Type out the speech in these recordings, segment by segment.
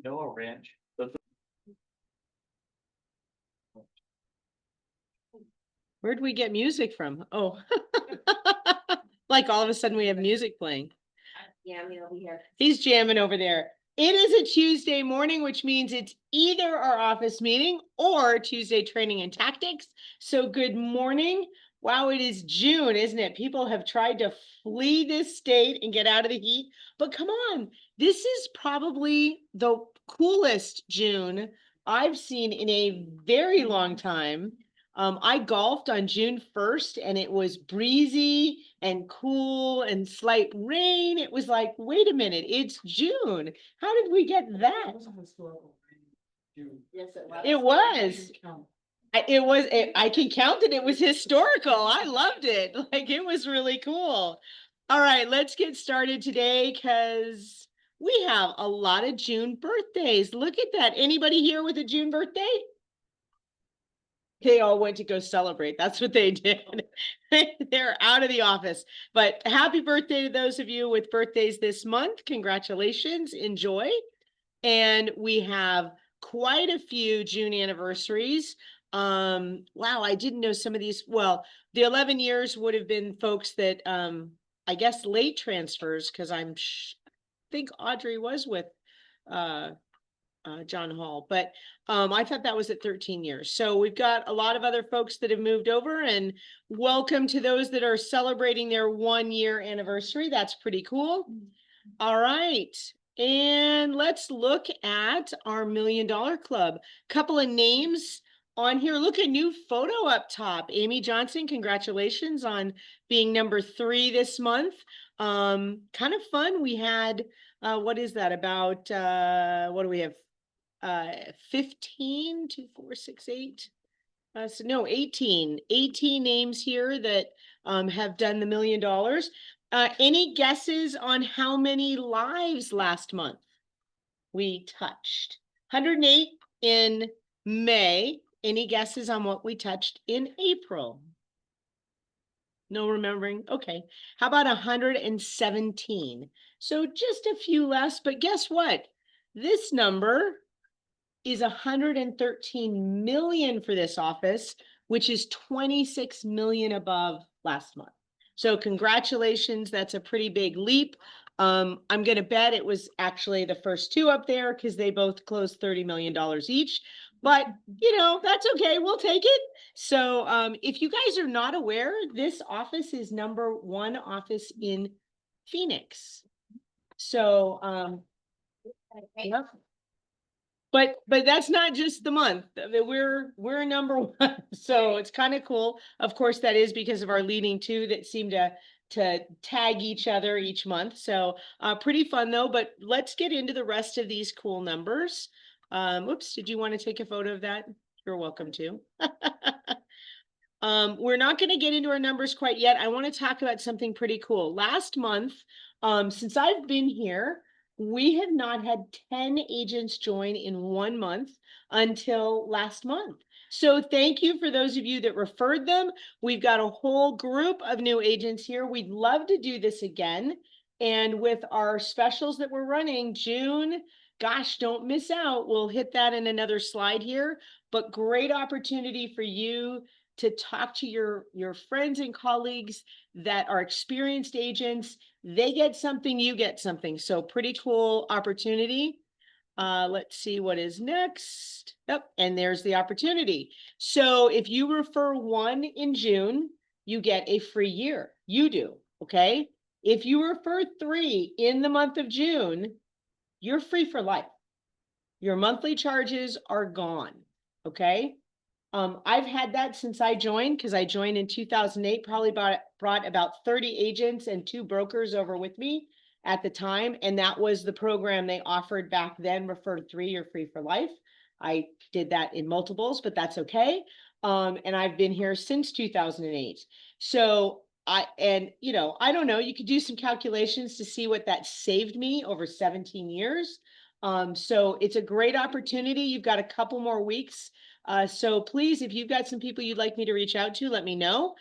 Noah Ranch. Where'd we get music from? Oh, like all of a sudden we have music playing. Jamming over here. He's jamming over there. It is a Tuesday morning, which means it's either our office meeting or Tuesday training and tactics. So good morning. Wow, it is June, isn't it? People have tried to flee this state and get out of the heat, but come on, this is probably the coolest June I've seen in a very long time. I golfed on June 1st and it was breezy and cool and slight rain. It was like, wait a minute, it's June. How did we get that? Yes, it was. It was. I can count it. It was historical. I loved it. Like, it was really cool. All right, let's get started today because we have a lot of June birthdays. Look at that. Anybody here with a June birthday? They all went to go celebrate. That's what they did. They're out of the office. But happy birthday to those of you with birthdays this month. Congratulations. Enjoy. And we have quite a few June anniversaries. Wow, I didn't know some of these. Well, the 11 years would have been folks that I guess late transfers, because I think Audrey was with John Hall, but I thought that was at 13 years. So we've got a lot of other folks that have moved over, and welcome to those that are celebrating their 1-year anniversary. That's pretty cool. All right. And let's look at our $1 Million Club. Couple of names on here. Look, a new photo up top. Amy Johnson, congratulations on being number 3 this month. Kind of fun. We had, what is that about, what do we have? 15, 2, 4, 6, 8. So no, 18 names here that have done the $1 million. Any guesses on how many lives last month we touched? 108 in May. Any guesses on what we touched in April? No remembering? Okay. How about 117? So just a few less, but guess what? This number is 113 million for this office, which is 26 million above last month. So congratulations, that's a pretty big leap. I'm going to bet it was actually the first 2 up there because they both closed $30 million each. But, you know, that's okay. We'll take it. So if you guys are not aware, this office is #1 office in Phoenix. So, yeah. But that's not just the month. I mean, we're #1, so it's kind of cool. Of course, that is because of our leading 2 that seem to tag each other each month. So pretty fun though. But let's get into the rest of these cool numbers. Oops, did you want to take a photo of that? You're welcome to. We're not going to get into our numbers quite yet. I want to talk about something pretty cool. Last month, since I've been here, we have not had 10 agents join in 1 month until last month. So thank you for those of you that referred them. We've got a whole group of new agents here. We'd love to do this again. And with our specials that we're running, June, gosh, don't miss out. We'll hit that in another slide here, but great opportunity for you to talk to your friends and colleagues that are experienced agents. They get something, you get something. So pretty cool opportunity. Let's see what is next. Yep, and there's the opportunity. So if you refer 1 in June, you get a free year. You do, okay? If you refer 3 in the month of June, you're free for life. Your monthly charges are gone, okay? I've had that since I joined, because I joined in 2008, probably brought about 30 agents and 2 brokers over with me at the time. And that was the program they offered back then, refer 3, you're free for life. I did that in multiples, but that's okay. And I've been here since 2008. So I don't know, you could do some calculations to see what that saved me over 17 years. So it's a great opportunity. You've got a couple more weeks. So please, if you've got some people you'd like me to reach out to, let me know.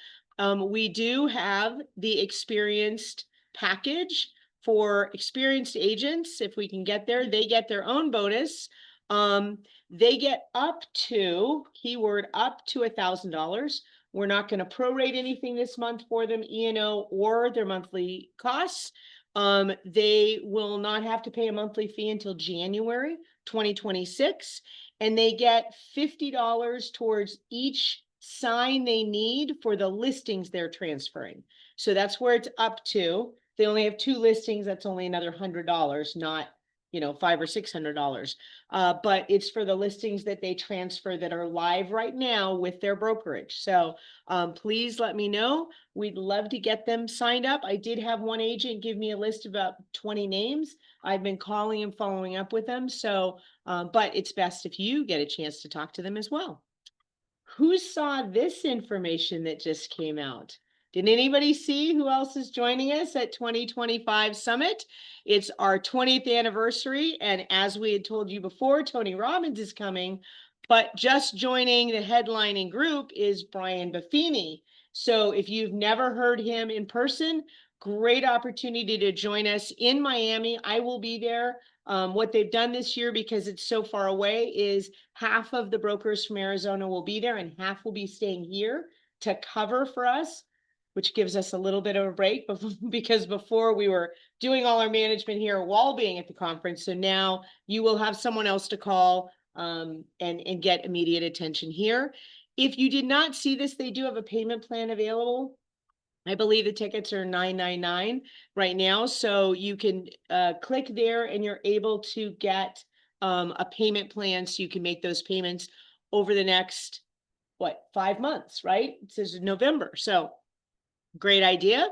We do have the experienced package. for experienced agents. If we can get there, they get their own bonus. They get up to, keyword, up to $1,000. We're not going to prorate anything this month for them, E&O or their monthly costs. They will not have to pay a monthly fee until January 2026, and they get $50 towards each sign they need for the listings they're transferring. So that's where it's up to. They only have 2 listings. That's only another $100, not, $500 or $600. But it's for the listings that they transfer that are live right now with their brokerage. So please let me know. We'd love to get them signed up. I did have one agent give me a list of about 20 names. I've been calling and following up with them. So, but it's best if you get a chance to talk to them as well. Who saw this information that just came out? Did anybody see who else is joining us at 2025 Summit? It's our 20th anniversary. And as we had told you before, Tony Robbins is coming, but just joining the headlining group is Brian Buffini. So if you've never heard him in person, great opportunity to join us in Miami. I will be there. What they've done this year, because it's so far away, is half of the brokers from Arizona will be there and half will be staying here to cover for us, which gives us a little bit of a break because before we were doing all our management here while being at the conference. So now you will have someone else to call and get immediate attention here. If you did not see this, they do have a payment plan available. I believe the tickets are $9.99 right now. So you can click there and you're able to get a payment plan so you can make those payments over the next, 5 months, right? It says November. So great idea.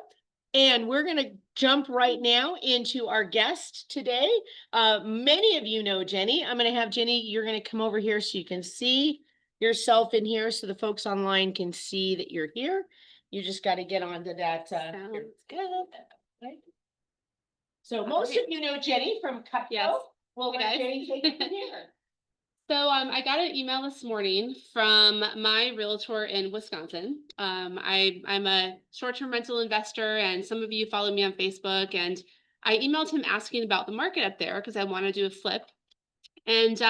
And we're going to jump right now into our guest today. Many of you know Jenny. I'm going to have Jenny, you're going to come over here so you can see yourself in here so the folks online can see that you're here. You just got to get onto that. Sounds good. Right? So most of you know Jenny from Cutco. Yes. Well, Hey, let guys. Jenny take it from here. So I got an email this morning from my realtor in Wisconsin. I'm a short-term rental investor, and some of you follow me on Facebook. And I emailed him asking about the market up there because I want to do a flip. And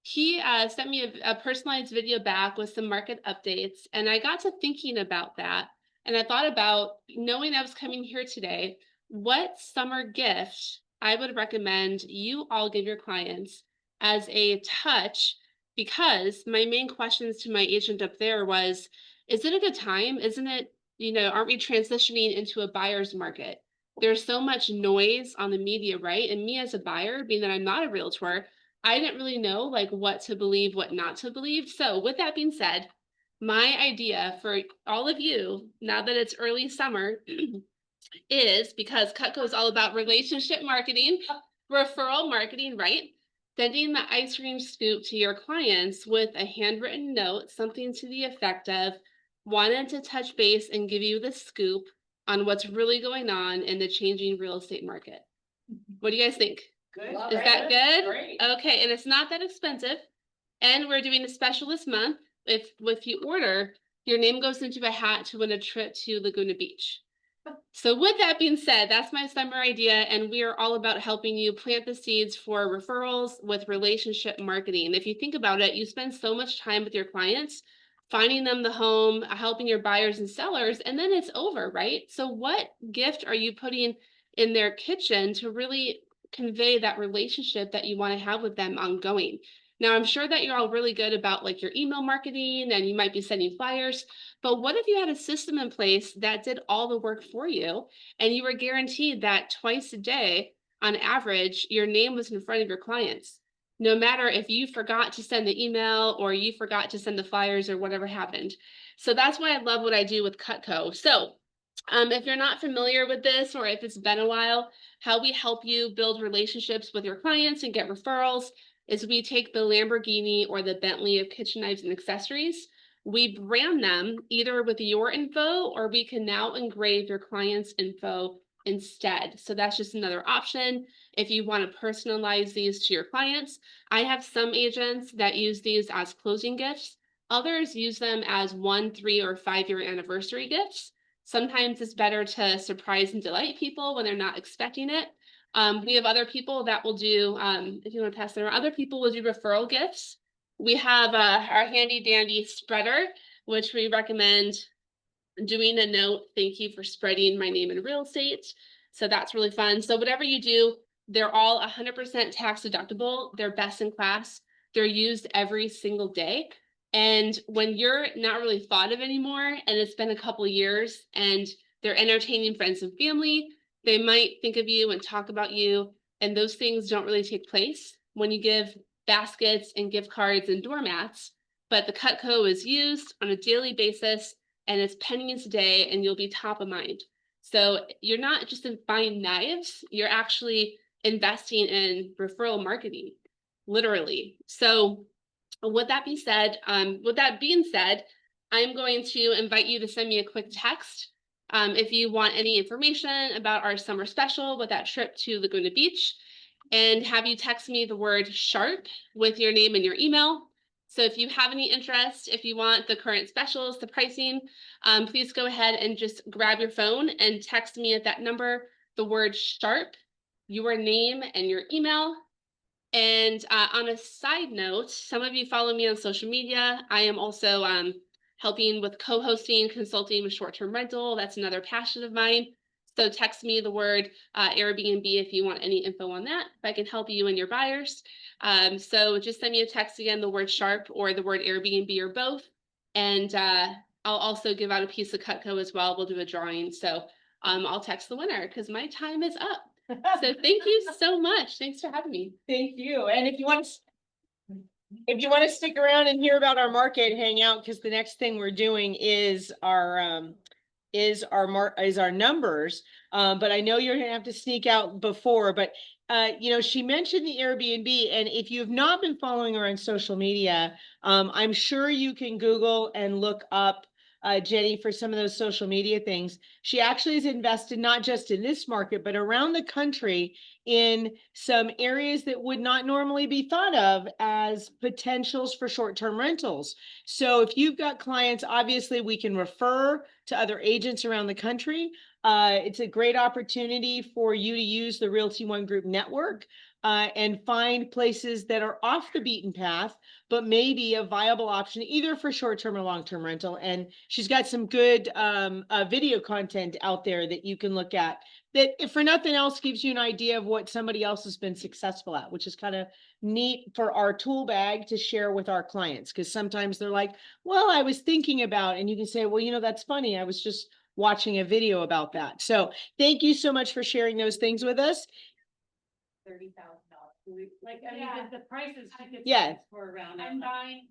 he sent me a personalized video back with some market updates. And I got to thinking about that. And I thought about, knowing I was coming here today, what summer gift I would recommend you all give your clients as a touch, because my main questions to my agent up there was, is it a good time? Isn't it, aren't we transitioning into a buyer's market? There's so much noise on the media, right? And me as a buyer, being that I'm not a realtor, I didn't really know like what to believe, what not to believe. So with that being said, my idea for all of you, now that it's early summer, is, because Cutco is all about relationship marketing, referral marketing, right? Sending the ice cream scoop to your clients with a handwritten note, something to the effect of, wanted to touch base and give you the scoop on what's really going on in the changing real estate market. What do you guys think? Good. Is that good? Great. Okay, and it's not that expensive. And we're doing a special this month. If you order, your name goes into a hat to win a trip to Laguna Beach. So with that being said, that's my summer idea, and we are all about helping you plant the seeds for referrals with relationship marketing. If you think about it, you spend so much time with your clients, finding them the home, helping your buyers and sellers, and then it's over, right? So what gift are you putting in their kitchen to really convey that relationship that you want to have with them ongoing? Now, I'm sure that you're all really good about like your email marketing and you might be sending flyers, but what if you had a system in place that did all the work for you and you were guaranteed that twice a day, on average, your name was in front of your clients, no matter if you forgot to send the email or you forgot to send the flyers or whatever happened. So that's why I love what I do with Cutco. So if you're not familiar with this, or if it's been a while, how we help you build relationships with your clients and get referrals is we take the Lamborghini or the Bentley of kitchen knives and accessories. We brand them either with your info, or we can now engrave your client's info instead. So that's just another option if you want to personalize these to your clients. I have some agents that use these as closing gifts. Others use them as 1, 3, or 5 year anniversary gifts. Sometimes it's better to surprise and delight people when they're not expecting it. We have other people that will do, if you want to pass there, other people will do referral gifts. We have our handy dandy spreader, which we recommend doing a note, thank you for spreading my name in real estate. So that's really fun. So whatever you do, they're all 100% tax deductible. They're best in class. They're used every single day. And when you're not really thought of anymore, and it's been a couple years and they're entertaining friends and family, they might think of you and talk about you. And those things don't really take place when you give baskets and gift cards and doormats. But the Cutco is used on a daily basis and it's pennies a day and you'll be top of mind. So you're not just buying knives, you're actually investing in referral marketing, literally. So with that being said, I'm going to invite you to send me a quick text if you want any information about our summer special with that trip to Laguna Beach, and have you text me the word sharp with your name and your email. So if you have any interest, if you want the current specials, the pricing, please go ahead and just grab your phone and text me at that number, the word sharp, your name and your email. And on a side note, some of you follow me on social media. I am also helping with co-hosting, consulting with short-term rental. That's another passion of mine. So text me the word Airbnb if you want any info on that, if I can help you and your buyers. So just send me a text again, the word sharp or the word Airbnb or both. And I'll also give out a piece of Cutco as well. We'll do a drawing. So I'll text the winner because my time is up. So thank you so much. Thanks for having me. Thank you. And if you want to stick around and hear about our market, hang out, because the next thing we're doing is our numbers. But I know you're gonna have to sneak out before, but she mentioned the Airbnb, and if you've not been following her on social media, I'm sure you can Google and look up Jenny for some of those social media things. She actually has invested not just in this market, but around the country in some areas that would not normally be thought of as potentials for short-term rentals. So if you've got clients, obviously we can refer to other agents around the country. It's a great opportunity for you to use the Realty One Group network and find places that are off the beaten path, but maybe a viable option either for short-term or long-term rental. And she's got some good video content out there that you can look at that, if for nothing else, gives you an idea of what somebody else has been successful at, which is kind of neat for our tool bag to share with our clients. Because sometimes they're like, well, I was thinking about, and you can say, well, that's funny. I was just watching a video about that. So thank you so much for sharing those things with us. $30,000. Like, I mean, Yeah. the prices. Yeah. For around. I'm buying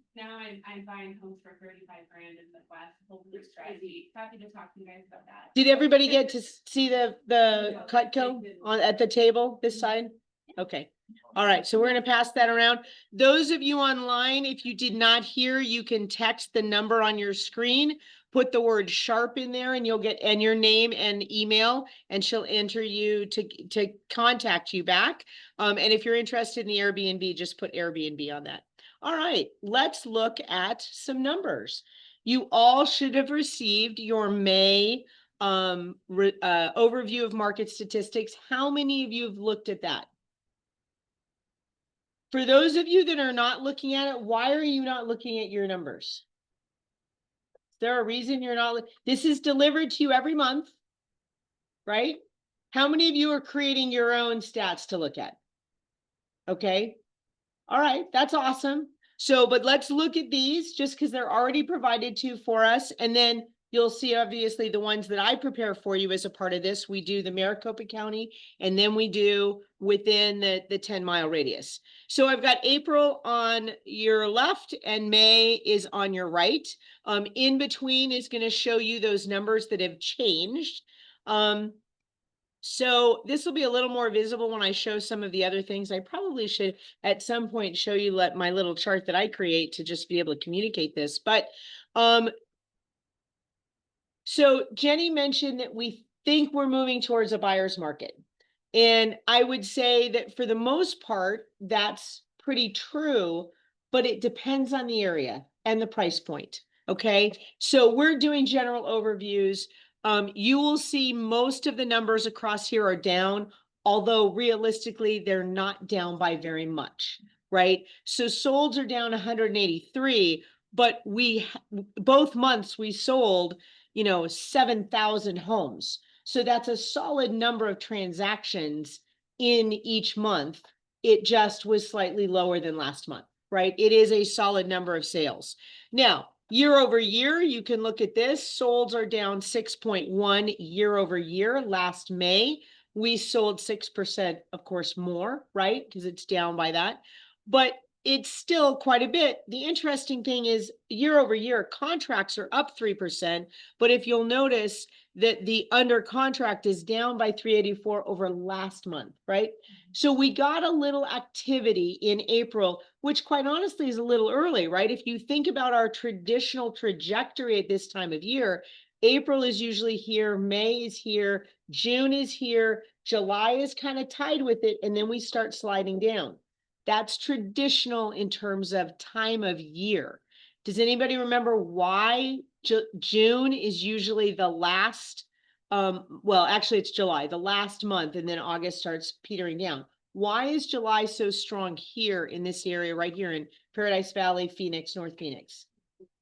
homes for 35 grand in the West. Hopefully it's crazy. Happy to talk to you guys about that. Did everybody get to see the Cutco at the table this side? Okay. All right. So we're going to pass that around. Those of you online, if you did not hear, you can text the number on your screen, put the word sharp in there, and you'll get your name and email, and she'll enter you to contact you back. And if you're interested in the Airbnb, just put Airbnb on that. All right, let's look at some numbers. You all should have received your May overview of market statistics. How many of you have looked at that? For those of you that are not looking at it, why are you not looking at your numbers? Is there a reason you're not? This is delivered to you every month, right? How many of you are creating your own stats to look at? Okay. All right, that's awesome. So, but let's look at these just because they're already provided to for us. And then you'll see obviously the ones that I prepare for you as a part of this. We do the Maricopa County, and then we do within the 10-mile radius. So I've got April on your left and May is on your right. In between is going to show you those numbers that have changed. So this will be a little more visible when I show some of the other things. I probably should at some point show you my little chart that I create to just be able to communicate this. But so Jenny mentioned that we think we're moving towards a buyer's market. And I would say that for the most part, that's pretty true, but it depends on the area and the price point. Okay, so we're doing general overviews. You will see most of the numbers across here are down, although realistically, they're not down by very much, right? So solds are down 183, but both months we sold, 7,000 homes. So that's a solid number of transactions in each month. It just was slightly lower than last month, right? It is a solid number of sales. Now, year over year, you can look at this. Solds are down 6.1 year over year. Last May, we sold 6%, of course, more, right? Because it's down by that. But it's still quite a bit. The interesting thing is year over year, contracts are up 3%. But if you'll notice that the under contract is down by 384 over last month, right? So we got a little activity in April, which quite honestly is a little early, right? If you think about our traditional trajectory at this time of year, April is usually here, May is here, June is here, July is kind of tied with it, and then we start sliding down. That's traditional in terms of time of year. Does anybody remember why June is usually the last? Well, actually it's July, the last month, and then August starts petering down. Why is July so strong here in this area right here in Paradise Valley, Phoenix, North Phoenix?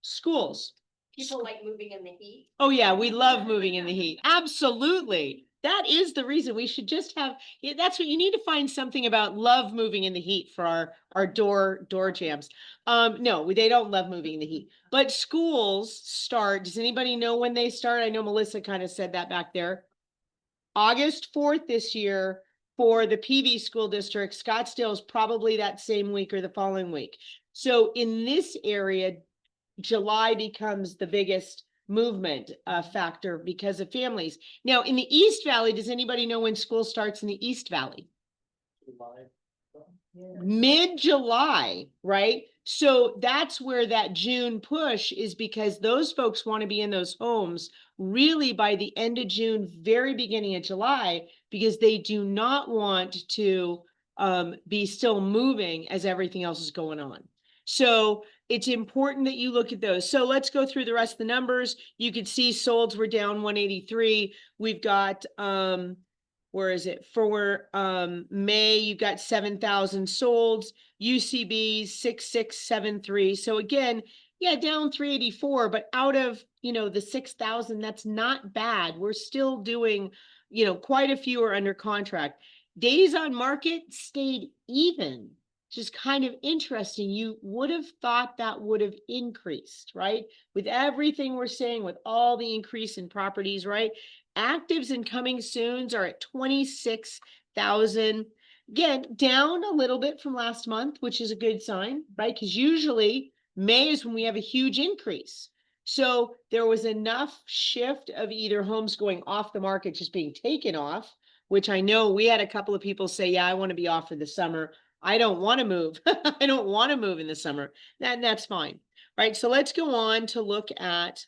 Schools. People like moving in the heat. Oh yeah, we love moving in the heat. Absolutely. That is the reason we should just have, that's what you need to find something about love moving in the heat for our door jams. No, they don't love moving in the heat, but schools start, does anybody know when they start? I know Melissa kind of said that back there. August 4th this year for the PV school district. Scottsdale is probably that same week or the following week. So in this area, July becomes the biggest movement factor because of families. Now in the East Valley, does anybody know when school starts in the East Valley? Mid-July, right? So that's where that June push is, because those folks want to be in those homes really by the end of June, very beginning of July, because they do not want to be still moving as everything else is going on. So it's important that you look at those. So let's go through the rest of the numbers. You can see solds were down 183. We've got where is it? For May, you've got 7,000 solds, UCB 6673. So again, yeah, down 384, but out of, the 6,000, that's not bad. We're still doing, quite a few are under contract. Days on market stayed even, which is kind of interesting. You would have thought that would have increased, right? With everything we're saying, with all the increase in properties, right? Actives and coming soons are at 26,000. Again, down a little bit from last month, which is a good sign, right? Because usually May is when we have a huge increase. So there was enough shift of either homes going off the market, just being taken off, which I know we had a couple of people say, yeah, I want to be off for the summer. I don't want to move. I don't want to move in the summer. That's fine, right? So let's go on to look at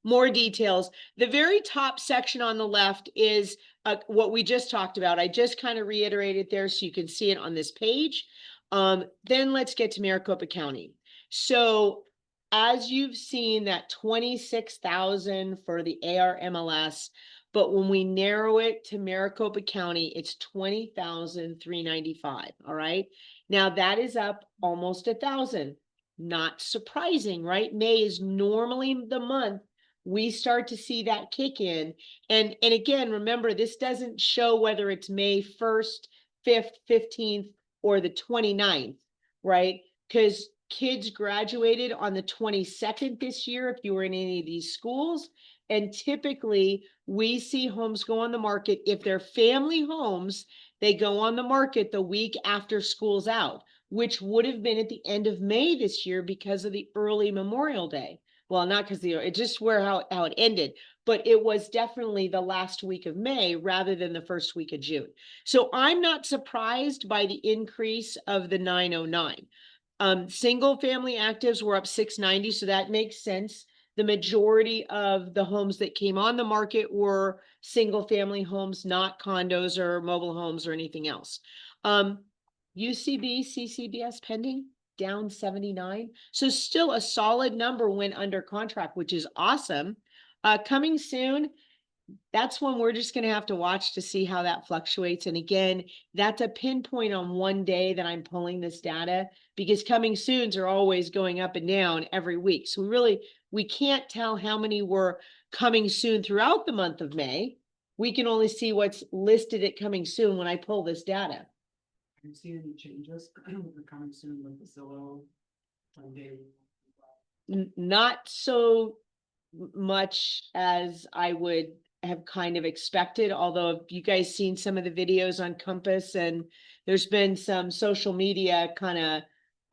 more details. The very top section on the left is what we just talked about. I just kind of reiterated there so you can see it on this page. Then let's get to Maricopa County. So as you've seen, that 26,000 for the AR MLS, but when we narrow it to Maricopa County, it's 20,395. All right. Now that is up almost 1,000. Not surprising, right? May is normally the month we start to see that kick in. And again, remember, this doesn't show whether it's May 1st, 5th, 15th, or the 29th, right? Because kids graduated on the 22nd this year, if you were in any of these schools. And typically we see homes go on the market. If they're family homes, they go on the market the week after school's out, which would have been at the end of May this year because of the early Memorial Day. Well, not because it's just how it ended, but it was definitely the last week of May rather than the first week of June. So I'm not surprised by the increase of the 909. Single family actives were up 690, so that makes sense. The majority of the homes that came on the market were single family homes, not condos or mobile homes or anything else. UCB, CCBS pending, down 79. So still a solid number went under contract, which is awesome. Coming soon, that's one we're just gonna have to watch to see how that fluctuates. And again, that's a pinpoint on one day that I'm pulling this data, because coming soons are always going up and down every week. So we can't tell how many were coming soon throughout the month of May. We can only see what's listed at coming soon when I pull this data. Have you seen any changes coming soon with the Zillow? Monday? Not so much as I would have kind of expected, although if you guys seen some of the videos on Compass, and there's been some social media kind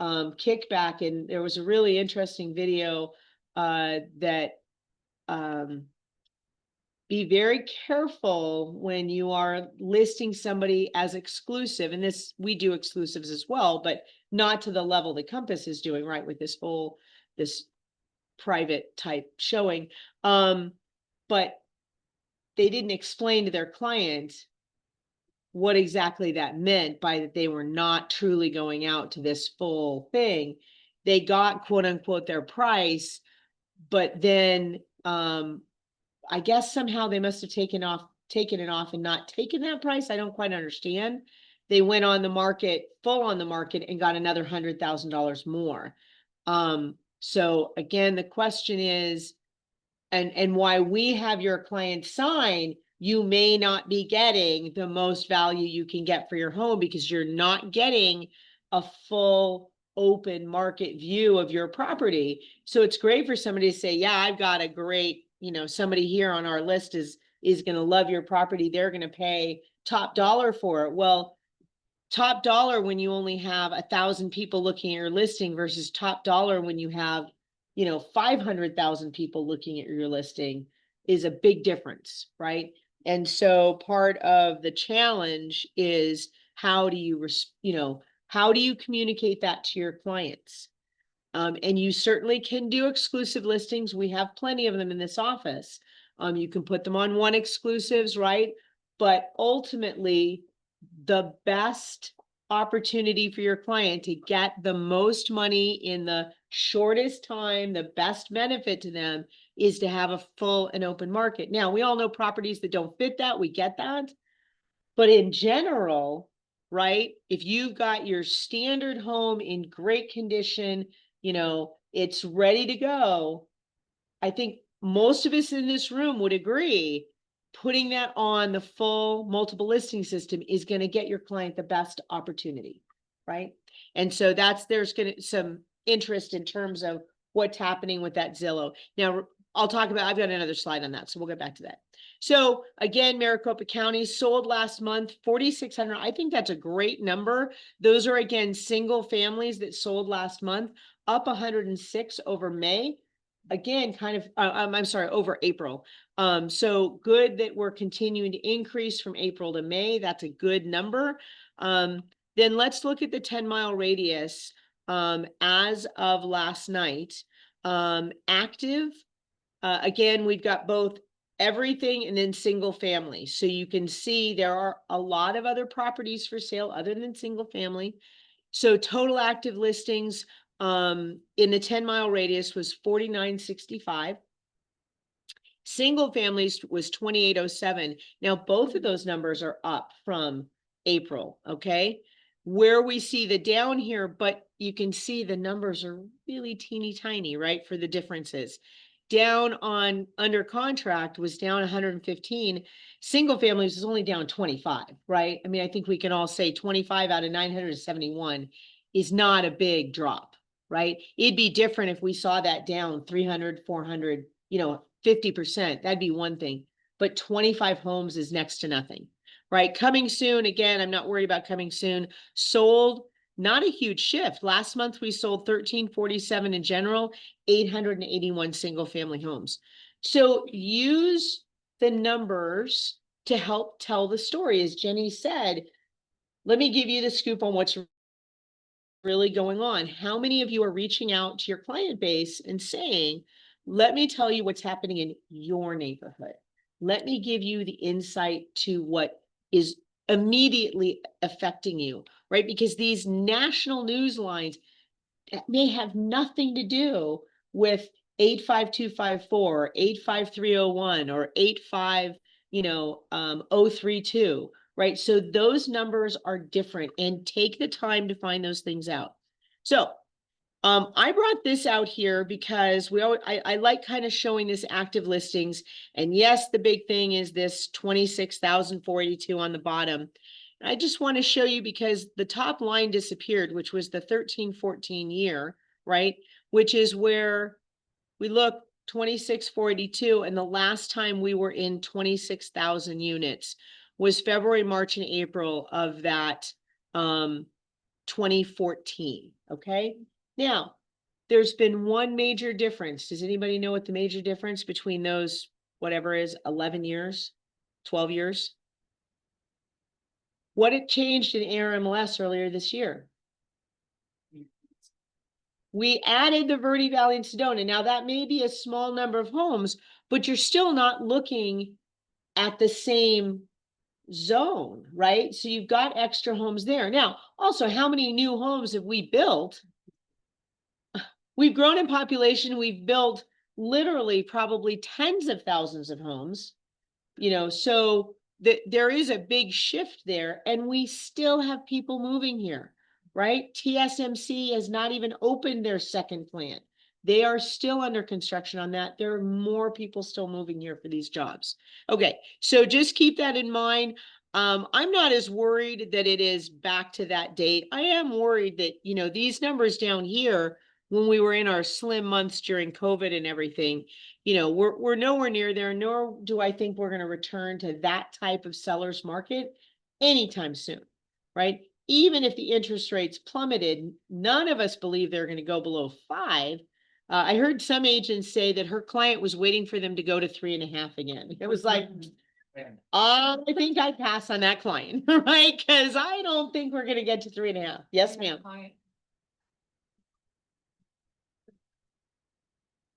of kickback, and there was a really interesting video that be very careful when you are listing somebody as exclusive, and this, we do exclusives as well, but not to the level that Compass is doing, right, with this private type showing. But they didn't explain to their client what exactly that meant by that they were not truly going out to this full thing. They got quote unquote their price, but then I guess somehow they must have taken it off and not taken that price. I don't quite understand. They went on the market, full on the market, and got another $100,000 more. So again, the question is, and why we have your client sign, you may not be getting the most value you can get for your home because you're not getting a full open market view of your property. So it's great for somebody to say, yeah, I've got a great, somebody here on our list is going to love your property. They're going to pay top dollar for it. Well, top dollar when you only have 1,000 people looking at your listing versus top dollar when you have 500,000 people looking at your listing is a big difference, right? And so part of the challenge is how do you communicate that to your clients? And you certainly can do exclusive listings. We have plenty of them in this office. You can put them on one exclusives, right? But ultimately, the best opportunity for your client to get the most money in the shortest time, the best benefit to them, is to have a full and open market. Now, we all know properties that don't fit that, we get that. But in general, right, if you've got your standard home in great condition, it's ready to go, I think most of us in this room would agree putting that on the full multiple listing system is going to get your client the best opportunity, right? And so there's going to some interest in terms of what's happening with that Zillow. Now, I've got another slide on that, so we'll get back to that. So again, Maricopa County sold last month, 4,600. I think that's a great number. Those are, again, single families that sold last month, up 106 over May. Again, over April. So good that we're continuing to increase from April to May. That's a good number. Then let's look at the 10-mile radius as of last night. Active, again, we've got both everything and then single family. So you can see there are a lot of other properties for sale other than single family. So total active listings in the 10-mile radius was 4,965. Single families was 2,807. Now, both of those numbers are up from April, okay? Where we see the down here, but you can see the numbers are really teeny tiny, right, for the differences. Down on under contract was down 115. Single families is only down 25, right? I mean, I think we can all say 25 out of 971 is not a big drop, right? It'd be different if we saw that down 300, 400, 50%. That'd be one thing, but 25 homes is next to nothing, right? Coming soon, again, I'm not worried about coming soon. Sold, not a huge shift. Last month, we sold 1,347 in general, 881 single family homes. So use the numbers to help tell the story. As Jenny said, let me give you the scoop on what's really going on. How many of you are reaching out to your client base and saying, let me tell you what's happening in your neighborhood. Let me give you the insight to what is immediately affecting you, right? Because these national news lines may have nothing to do with 85254, 85301, or 85, 032, right? So those numbers are different, and take the time to find those things out. So I brought this out here because I like kind of showing this active listings. And yes, the big thing is this 26,482 on the bottom. I just want to show you because the top line disappeared, which was the 13-14 year, right? Which is where we look 26,482, and the last time we were in 26,000 units was February, March, and April of that 2014. Okay. Now, there's been one major difference. Does anybody know what the major difference between those, whatever is 11 years, 12 years? What it changed in ARMLS earlier this year? We added the Verde Valley and Sedona. Now that may be a small number of homes, but you're still not looking at the same zone, right? So you've got extra homes there. Now, also, how many new homes have we built? We've grown in population. We've built literally probably tens of thousands of homes, so there is a big shift there, and we still have people moving here, right? TSMC has not even opened their second plant. They are still under construction on that. There are more people still moving here for these jobs. Okay, so just keep that in mind. I'm not as worried that it is back to that date. I am worried that, these numbers down here, when we were in our slim months during COVID and everything, we're nowhere near there, nor do I think we're going to return to that type of seller's market anytime soon, right? Even if the interest rates plummeted, none of us believe they're going to go below 5. I heard some agents say that her client was waiting for them to go to 3.5 again. It was like, I think I'd pass on that client, right? Because I don't think we're going to get to 3.5. Yes, ma'am.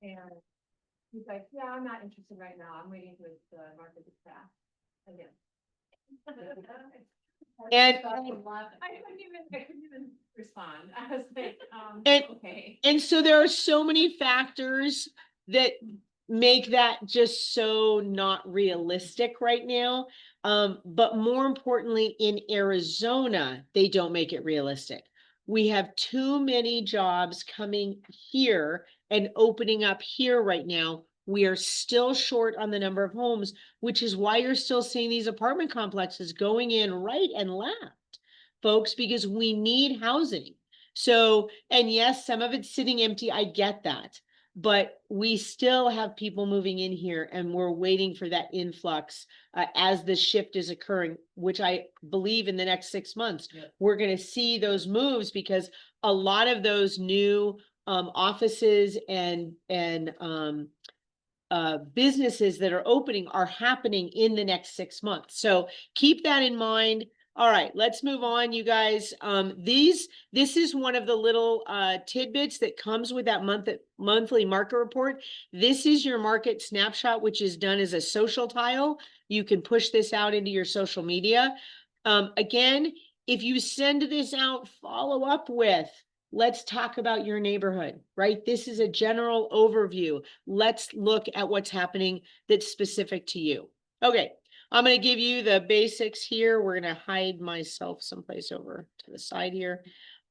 And he's like, yeah, I'm not interested right now. I'm waiting for the market to crash again. And- I couldn't even respond. I was like, okay. And so there are so many factors that make that just so not realistic right now. But more importantly, in Arizona, they don't make it realistic. We have too many jobs coming here and opening up here right now. We are still short on the number of homes, which is why you're still seeing these apartment complexes going in right and left, folks, because we need housing. So, and yes, some of it's sitting empty. I get that, but we still have people moving in here, and we're waiting for that influx as the shift is occurring, which I believe in the next 6 months, we're going to see those moves, because a lot of those new offices and businesses that are opening are happening in the next 6 months. So keep that in mind. All right, let's move on, you guys. This is one of the little tidbits that comes with that monthly market report. This is your market snapshot, which is done as a social tile. You can push this out into your social media. Again, if you send this out, follow up with, let's talk about your neighborhood, right? This is a general overview. Let's look at what's happening that's specific to you. Okay. I'm going to give you the basics here. We're going to hide myself someplace over to the side here.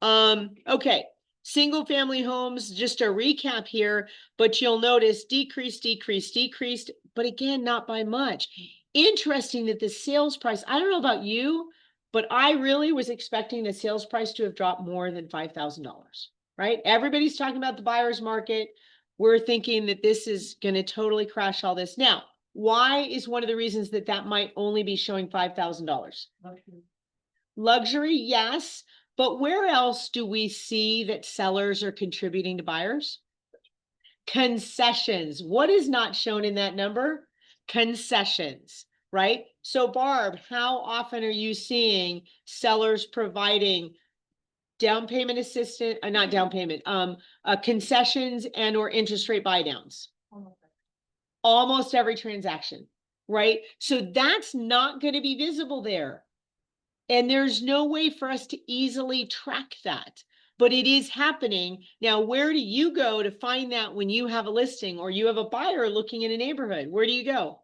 Okay. Single family homes, just a recap here, but you'll notice decreased, but again, not by much. Interesting that the sales price, I don't know about you, but I really was expecting the sales price to have dropped more than $5,000, right? Everybody's talking about the buyer's market. We're thinking that this is going to totally crash all this. Now, why is one of the reasons that might only be showing $5,000? Luxury, yes. But where else do we see that sellers are contributing to buyers? Concessions. What is not shown in that number? Concessions, right? So Barb, how often are you seeing sellers providing down payment assistance, not down payment, concessions and or interest rate buy downs? Almost every transaction, right? So that's not going to be visible there. And there's no way for us to easily track that. but it is happening. Now, where do you go to find that when you have a listing or you have a buyer looking in a neighborhood? Where do you go?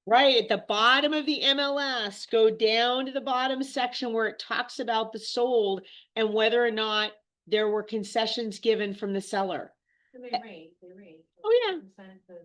Right at the bottom of the MLS, go down to the bottom section where it talks about the sold and whether or not there were concessions given from the seller. And they range. Oh, yeah. 6% to 6%.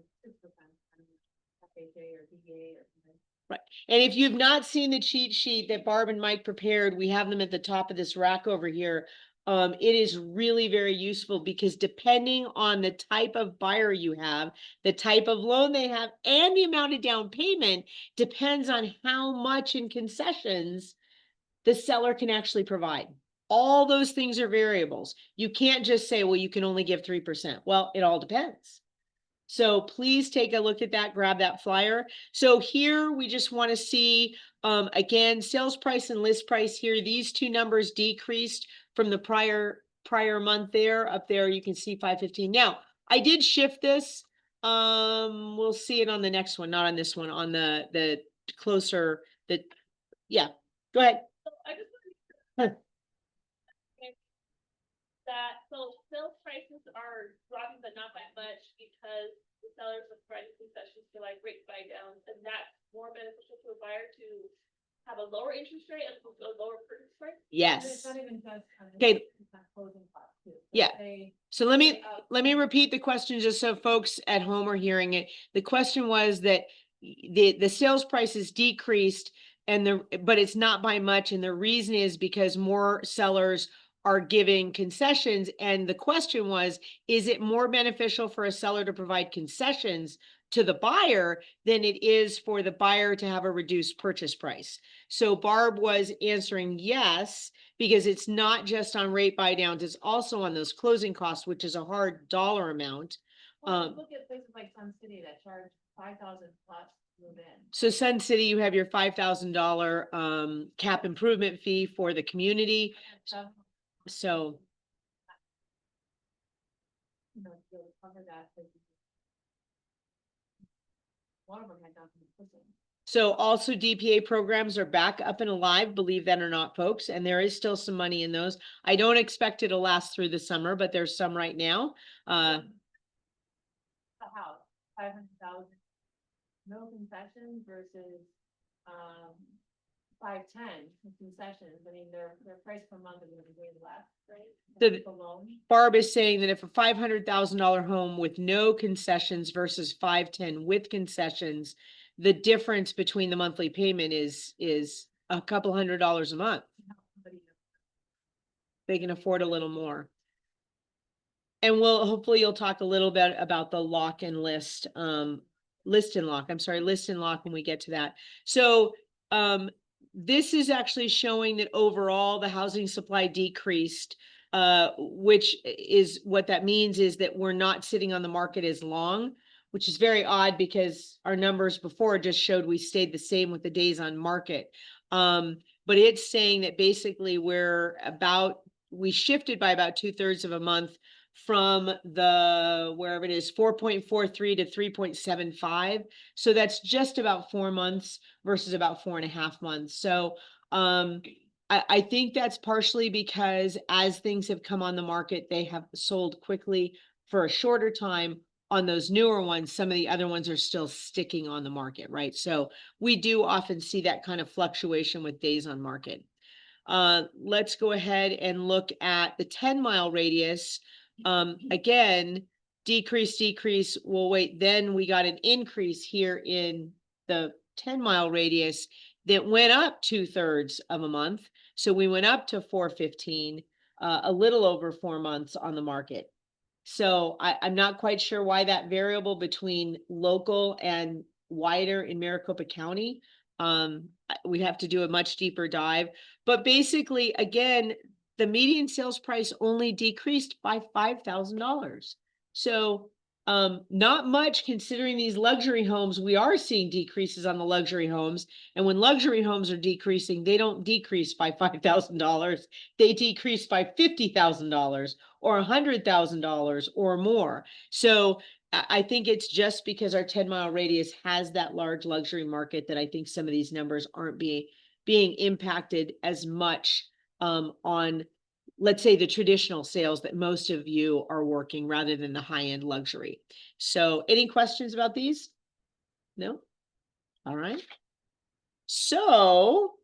FHA or DA or something. And if you've not seen the cheat sheet that Barb and Mike prepared, we have them at the top of this rack over here. It is really very useful because depending on the type of buyer you have, the type of loan they have, and the amount of down payment depends on how much in concessions the seller can actually provide. All those things are variables. You can't just say, well, you can only give 3%. Well, it all depends. So please take a look at that, grab that flyer. So here we just want to see, again, sales price and list price here. These two numbers decreased from the prior month there. Up there, you can see 515. Now, I did shift this. We'll see it on the next one, not on this one, on the closer, yeah, go ahead. So I just Huh. that, so sales prices are dropping, but not by much because the sellers are providing concessions for like rate buy downs, and that's more beneficial to a buyer to have a lower interest rate as opposed to a lower purchase price. And it's Yes. not even just. Okay. It's not closing costs too. So Yeah. say- So let me Uh, repeat the question just so folks at home are hearing it. The question was that the sales prices decreased but it's not by much. And the reason is because more sellers are giving concessions. And the question was, is it more beneficial for a seller to provide concessions to the buyer than it is for the buyer to have a reduced purchase price? So Barb was answering yes, because it's not just on rate buy downs, it's also on those closing costs, which is a hard dollar amount. Well, look at places like Sun City that charge 5,000 plus to move in. So Sun City, you have your $5,000 cap improvement fee for the community. So, So you know, to cover that. One of them had nothing to put in. So also DPA programs are back up and alive, believe that or not, folks, and there is still some money in those. I don't expect it to last through the summer, but there's some right now. A house, 500,000, no concessions versus, 510 with concessions. I mean, their price per month is gonna be way less, right? The- The loan. Barb is saying that if a $500,000 home with no concessions versus 510 with concessions, the difference between the monthly payment is a couple $100 a month. Somebody- They can afford a little more. And hopefully you'll talk a little bit about the lock and list, list and lock, I'm sorry, list and lock when we get to that. So, this is actually showing that overall the housing supply decreased, which is what that means is that we're not sitting on the market as long, which is very odd because our numbers before just showed we stayed the same with the days on market. But it's saying that basically we shifted by about 2/3 of a month from wherever it is, 4.43 to 3.75. So that's just about 4 months versus about 4.5 months. So I think that's partially because as things have come on the market, they have sold quickly for a shorter time. On those newer ones, some of the other ones are still sticking on the market, right? So we do often see that kind of fluctuation with days on market. Let's go ahead and look at the 10-mile radius. Again, decrease. Well, wait, then we got an increase here in the 10-mile radius that went up 2/3 of a month. So we went up to 415, a little over 4 months on the market. So I'm not quite sure why that variable between local and wider in Maricopa County. We have to do a much deeper dive, but basically, again, the median sales price only decreased by $5,000. So not much considering these luxury homes. We are seeing decreases on the luxury homes, and when luxury homes are decreasing, they don't decrease by $5,000. They decrease by $50,000 or $100,000 or more. So I think it's just because our 10-mile radius has that large luxury market that I think some of these numbers aren't being being impacted as much on, let's say, the traditional sales that most of you are working rather than the high-end luxury. So any questions about these? No? All right. So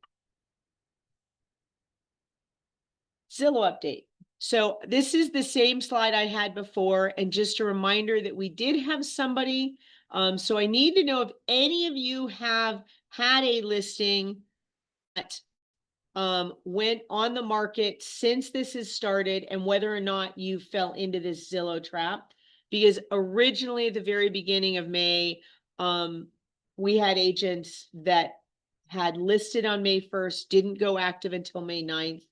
Zillow update. So this is the same slide I had before, and just a reminder that we did have somebody. So I need to know if any of you have had a listing that went on the market since this has started, and whether or not you fell into this Zillow trap. Because originally at the very beginning of May, we had agents that had listed on May 1st, didn't go active until May 9th.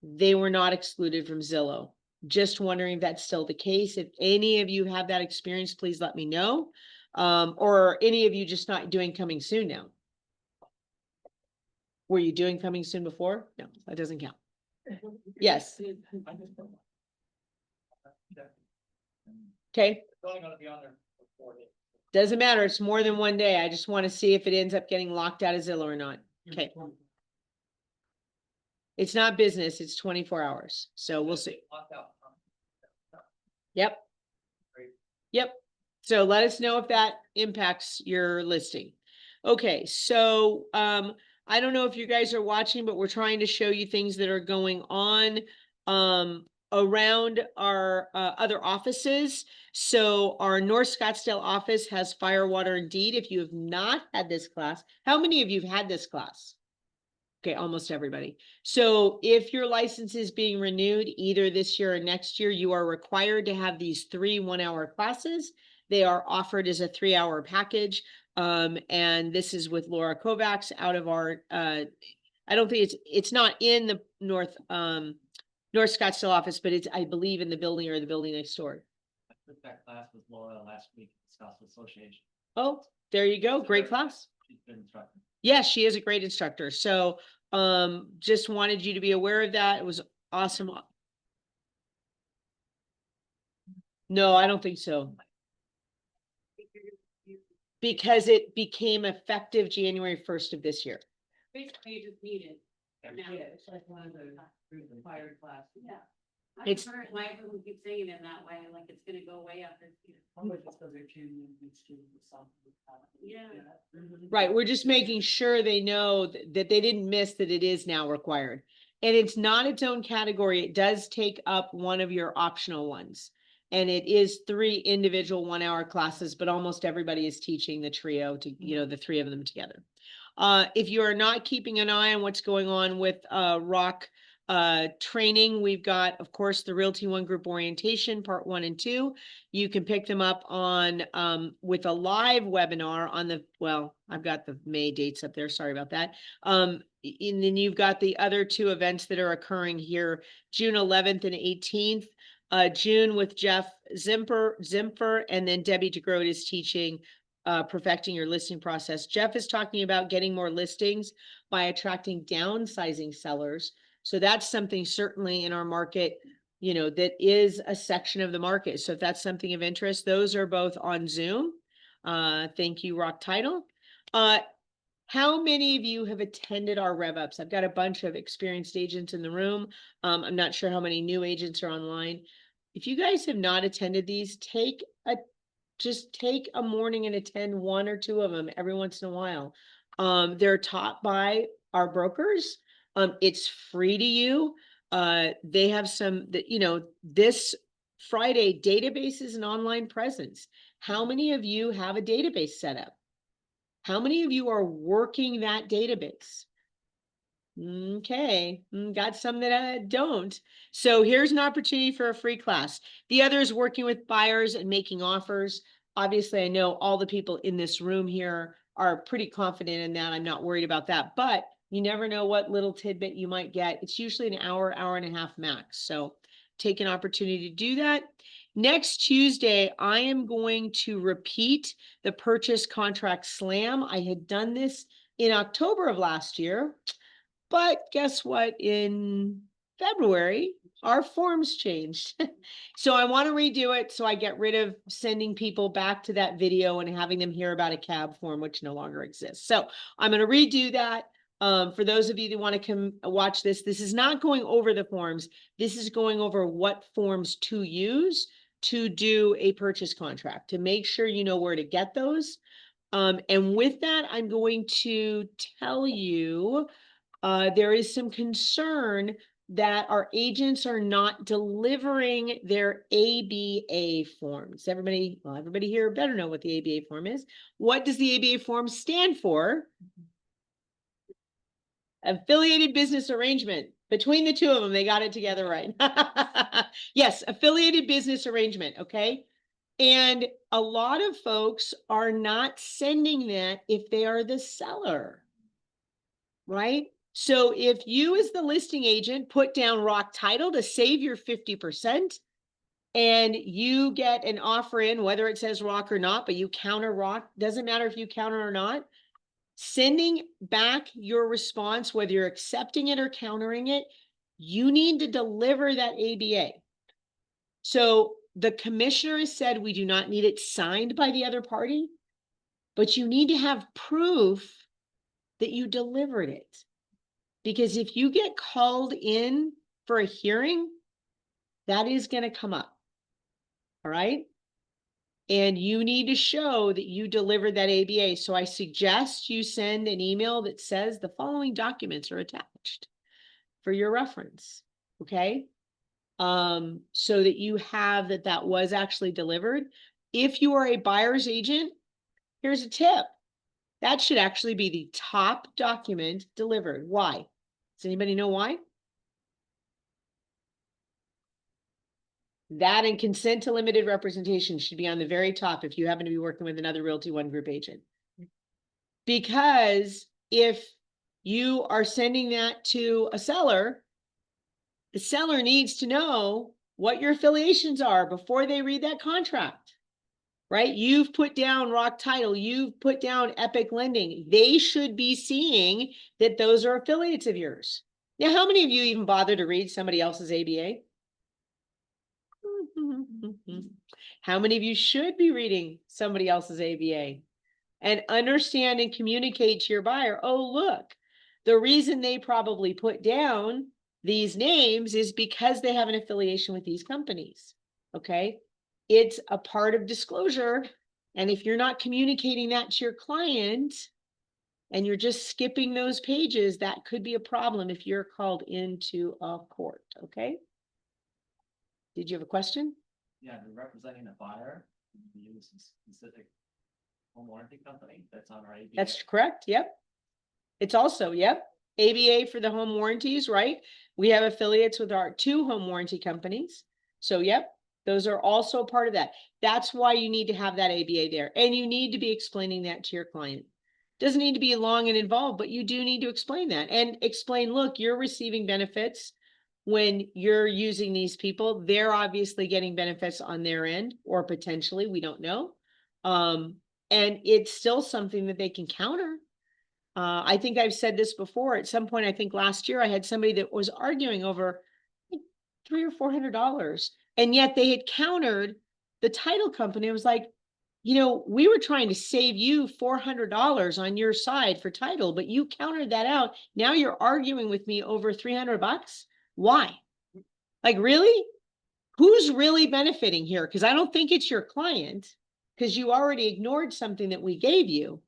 They were not excluded from Zillow. Just wondering if that's still the case. If any of you have that experience, please let me know. Or any of you just not doing coming soon now. Were you doing coming soon before? No, that doesn't count. Yes. Okay. It's only gonna be on there for 4 days. Doesn't matter. It's more than one day. I just want to see if it ends up getting locked out of Zillow or not. Okay. It's not business. It's 24 hours. So we'll see. Locked out. Yep. Great. Yep. So let us know if that impacts your listing. Okay, so I don't know if you guys are watching, but we're trying to show you things that are going on around our other offices. So our North Scottsdale office has Fire, Water, and Deed. If you have not had this class, how many of you have had this class? Okay, almost everybody. So if your license is being renewed either this year or next year, you are required to have these 3 one-hour classes. They are offered as a 3-hour package. And this is with Laura Kovacs out of our, I don't think it's not in the North Scottsdale office, but it's, I believe, in the building or the building next door. I took that class with Laura last week at the Scottsdale Association. Oh, there you go. Great class. She's been instructing. Yes, she is a great instructor. So just wanted you to be aware of that. It was awesome. No, I don't think so. Because it became effective January 1st of this year. Basically, you just need it. Yeah, Yeah. it's like one of the required classes. Yeah. It's- I've heard why everyone keeps saying it that way, like it's gonna go way up this year. Probably just because they're changing the student with something. Yeah. Right, we're just making sure they know that they didn't miss that it is now required. And it's not its own category. It does take up one of your optional ones. And it is 3 individual 1-hour classes, but almost everybody is teaching the trio to, the 3 of them together. If you are not keeping an eye on what's going on with Rock training, we've got, of course, the Realty One Group Orientation, part 1 and 2. You can pick them up on with a live webinar on the, well, I've got the May dates up there. Sorry about that. And then you've got the other 2 events that are occurring here, June 11th and 18th. June with Jeff Zimfer, and then Debbie DeGroat is teaching perfecting your listing process. Jeff is talking about getting more listings by attracting downsizing sellers. So that's something certainly in our market, that is a section of the market. So if that's something of interest, those are both on Zoom. Thank you, Rock Title. How many of you have attended our rev ups? I've got a bunch of experienced agents in the room. I'm not sure how many new agents are online. If you guys have not attended these, just take a morning and attend 1 or 2 of them every once in a while. They're taught by our brokers. It's free to you. They have some that, this Friday, databases and online presence. How many of you have a database set up? How many of you are working that database? Okay, got some that don't. So here's an opportunity for a free class. The other is working with buyers and making offers. Obviously, I know all the people in this room here are pretty confident in that. I'm not worried about that, but you never know what little tidbit you might get. It's usually an hour and a half max. So take an opportunity to do that. Next Tuesday, I am going to repeat the purchase contract slam. I had done this in October of last year, but guess what? In February, our forms changed. So I want to redo it so I get rid of sending people back to that video and having them hear about a cab form, which no longer exists. So I'm going to redo that. For those of you that want to come watch this, this is not going over the forms. This is going over what forms to use to do a purchase contract, to make sure you know where to get those. And with that, I'm going to tell you, there is some concern that our agents are not delivering their ABA forms. Everybody, well, everybody here better know what the ABA form is. What does the ABA form stand for? Affiliated business arrangement. Between the two of them, they got it together right. Yes, affiliated business arrangement, okay? And a lot of folks are not sending that if they are the seller, right? So if you as the listing agent put down Rock Title to save your 50%, and you get an offer in, whether it says Rock or not, but you counter Rock, doesn't matter if you counter or not, sending back your response, whether you're accepting it or countering it, you need to deliver that ABA. So the commissioner has said we do not need it signed by the other party, but you need to have proof that you delivered it. Because if you get called in for a hearing, that is going to come up. All right. And you need to show that you delivered that ABA. So I suggest you send an email that says the following documents are attached for your reference. Okay. So that you have that was actually delivered. If you are a buyer's agent, here's a tip. That should actually be the top document delivered. Why? Does anybody know why? That and consent to limited representation should be on the very top if you happen to be working with another Realty One Group agent. Because if you are sending that to a seller, the seller needs to know what your affiliations are before they read that contract, right? You've put down Rock Title, you've put down Epic Lending. They should be seeing that those are affiliates of yours. Now, how many of you even bother to read somebody else's ABA? How many of you should be reading somebody else's ABA and understand and communicate to your buyer, oh, look, the reason they probably put down these names is because they have an affiliation with these companies, okay? It's a part of disclosure. And if you're not communicating that to your client and you're just skipping those pages, that could be a problem if you're called into a court, okay? Did you have a question? Yeah, they're representing a buyer, you use a specific home warranty company that's on our ABA. That's correct. Yep. It's also, yep. ABA for the home warranties, right? We have affiliates with our 2 home warranty companies. So, yep, those are also part of that. That's why you need to have that ABA there. And you need to be explaining that to your client. Doesn't need to be long and involved, but you do need to explain that and explain, look, you're receiving benefits when you're using these people. They're obviously getting benefits on their end, or potentially, we don't know. And it's still something that they can counter. I think I've said this before. At some point, I think last year, I had somebody that was arguing over $300 or $400, and yet they had countered the title company. It was like, you know, we were trying to save you $400 on your side for title, but you countered that out. Now you're arguing with me over $300. Why? Like, really? Who's really benefiting here? Because I don't think it's your client, because you already ignored something that we gave you.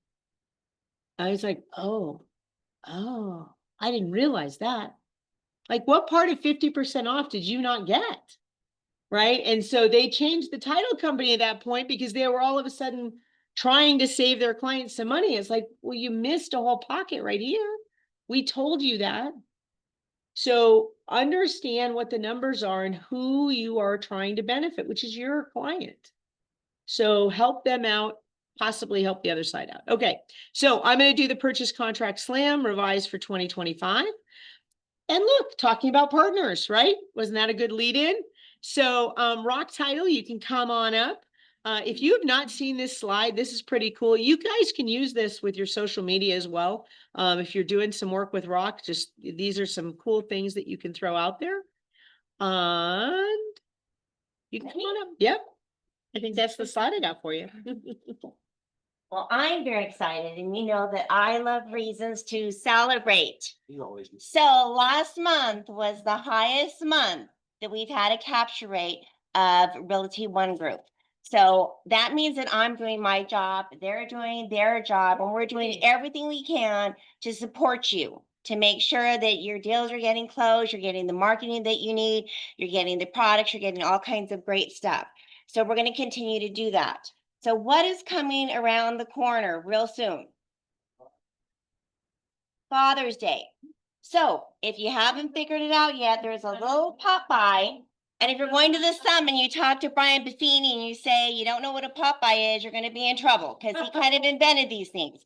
I was like, oh, I didn't realize that. Like, what part of 50% off did you not get? Right. And so they changed the title company at that point because they were all of a sudden trying to save their clients some money. It's like, well, you missed a whole pocket right here. We told you that. So understand what the numbers are and who you are trying to benefit, which is your client. So help them out, possibly help the other side out. Okay, so I'm going to do the purchase contract slam revised for 2025. And look, talking about partners, right? Wasn't that a good lead in? So Rock Title, you can come on up. If you have not seen this slide, this is pretty cool. You guys can use this with your social media as well. If you're doing some work with Rock, just these are some cool things that you can throw out there. And you can come on up. Yep. I think that's the slide I got for you. Well, I'm very excited and you know that I love reasons to celebrate. You always. So last month was the highest month that we've had a capture rate of Realty One Group. So that means that I'm doing my job, they're doing their job, and we're doing everything we can to support you, to make sure that your deals are getting closed, you're getting the marketing that you need, you're getting the products, you're getting all kinds of great stuff. So we're going to continue to do that. So what is coming around the corner real soon? Father's Day. So if you haven't figured it out yet, there's a little Popeye. And if you're going to the Summit and you talk to Brian Buffini and you say you don't know what a Popeye is, you're going to be in trouble because he kind of invented these things.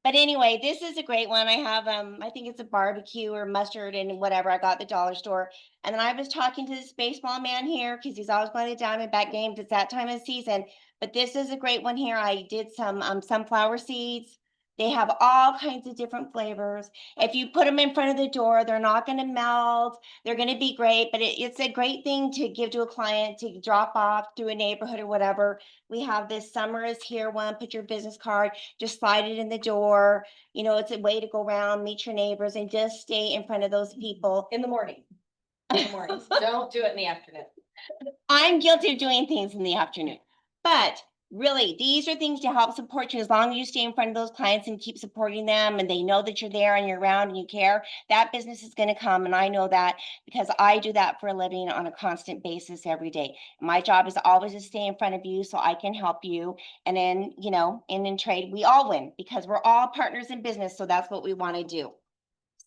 But anyway, this is a great one. I have I think it's a barbecue or mustard and whatever I got at the dollar store. And then I was talking to this baseball man here because he's always going to the Diamondback games. It's that time of season. But this is a great one here. I did some sunflower seeds. They have all kinds of different flavors. If you put them in front of the door, they're not going to melt. They're going to be great, but it's a great thing to give to a client to drop off through a neighborhood or whatever. We have this summer is here one, put your business card, just slide it in the door. You know, it's a way to go around, meet your neighbors and just stay in front of those people. In the morning. In the morning. Don't do it in the afternoon. I'm guilty of doing things in the afternoon, but really, these are things to help support you as long as you stay in front of those clients and keep supporting them and they know that you're there and you're around and you care, that business is going to come. And I know that because I do that for a living on a constant basis every day. My job is always to stay in front of you so I can help you. And then, you know, in trade, we all win because we're all partners in business. So that's what we want to do.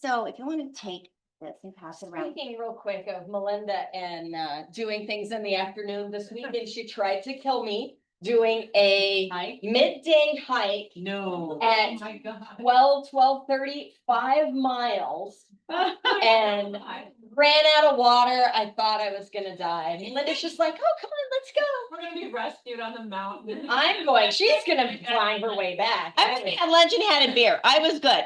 So if you want to take this and pass it around. Speaking real quick of Melinda and doing things in the afternoon this weekend, she tried to kill me doing a midday hike No. at my God. 12:30, 5 miles. And ran out of water. I thought I was gonna die. And Melinda's just like, oh, come on, let's go. We're gonna be rescued on the mountain. I'm going, she's gonna find her way back. I went had lunch and had a beer. I was good.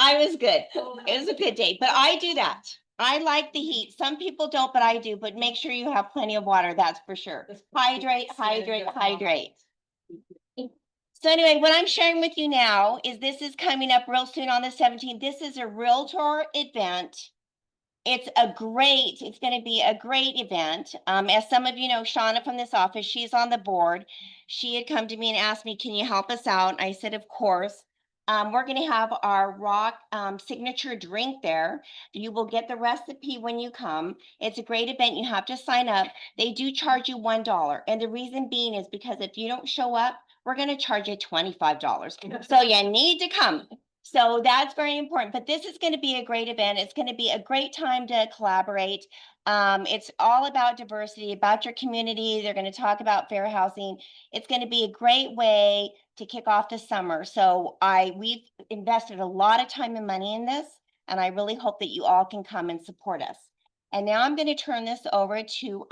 I was good. It was a good day, but I do that. I like the heat. Some people don't, but I do. But make sure you have plenty of water. That's for sure. Hydrate, hydrate, hydrate. So anyway, what I'm sharing with you now is this is coming up real soon on the 17th. This is a realtor event. It's going to be a great event. As some of you know, Shauna from this office, she's on the board. She had come to me and asked me, can you help us out? I said, of course. We're going to have our rock signature drink there. You will get the recipe when you come. It's a great event. You have to sign up. They do charge you $1. And the reason being is because if you don't show up, we're going to charge you $25. So you need to come. So that's very important, but this is going to be a great event. It's going to be a great time to collaborate. It's all about diversity, about your community. They're going to talk about fair housing. It's going to be a great way to kick off the summer. So we've invested a lot of time and money in this, and I really hope that you all can come and support us. And now I'm going to turn this over to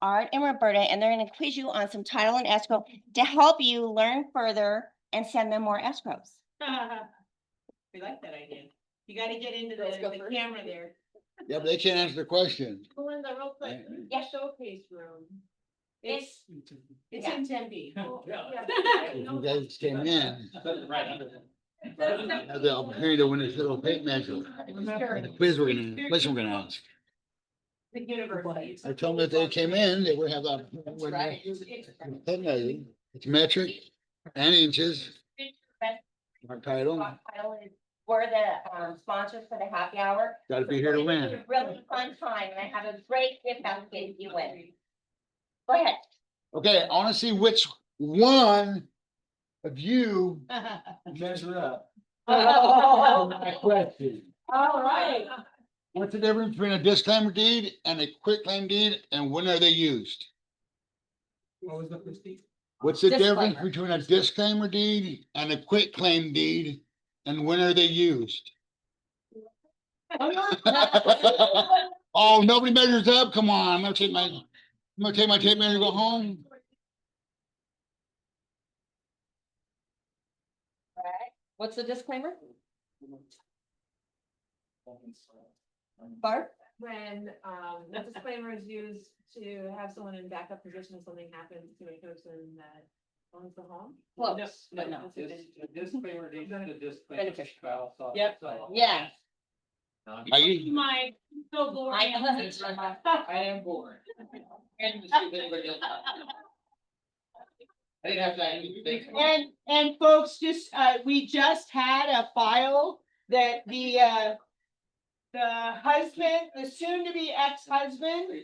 Art and Roberta, and they're going to quiz you on some title and escrow to help you learn further and send them more escrows. We like that idea. You gotta get into Girls go the first. camera there. Yeah, but they can't answer the question. Melinda, real quick, Yeah. showcase room. It's Yeah. in Tempe. You guys came in, Right under them. you have the opportunity to win this little tape measure. And the quiz we're gonna ask. The university. I told them that they came in, they would have the opportunity to win right. the tape measure. It's metric and inches. Our title, We're the sponsors for the happy hour. gotta be here to It's win. a really fun time, and I have a great gift basket if you win. Go ahead. Okay, I wanna see which one of you measure up. My question. All right. What's the difference between a disclaimer deed and a quitclaim deed, and when are they used? What was the first thing? What's the difference Disclaimer. between a disclaimer deed and a quitclaim deed, and when are they used? Oh, nobody measures up, come on, I'm gonna take my tape measure and go home. What's the disclaimer? Barb? When, the disclaimer is used to have someone in backup position if something happens to a person that Owns the home? Close, but no. Disclaimer, they got a disclaimer. Beneficial. spouse, so- Yep. so- Yeah. Maggie, My, so I I am bored. And to see if anybody else- I didn't have to. And folks, just, we just had a file that the husband, the soon-to-be ex-husband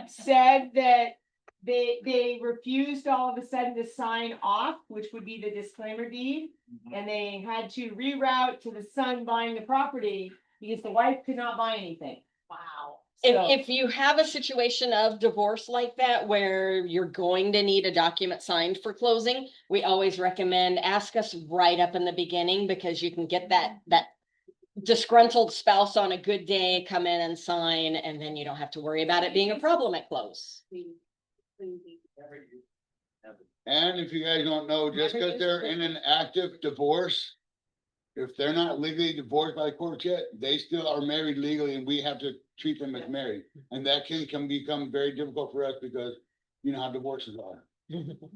said that they refused all of a sudden to sign off, which would be the disclaimer deed. And they had to reroute to the son buying the property because the wife could not buy anything. Wow. So- If you have a situation of divorce like that, where you're going to need a document signed for closing, we always recommend ask us right up in the beginning, because you can get that disgruntled spouse on a good day, come in and sign, and then you don't have to worry about it being a problem at close. and if you guys don't know, just because they're in an active divorce, if they're not legally divorced by the court yet, they still are married legally, and we have to treat them as married. And that can become very difficult for us because you know how divorces are.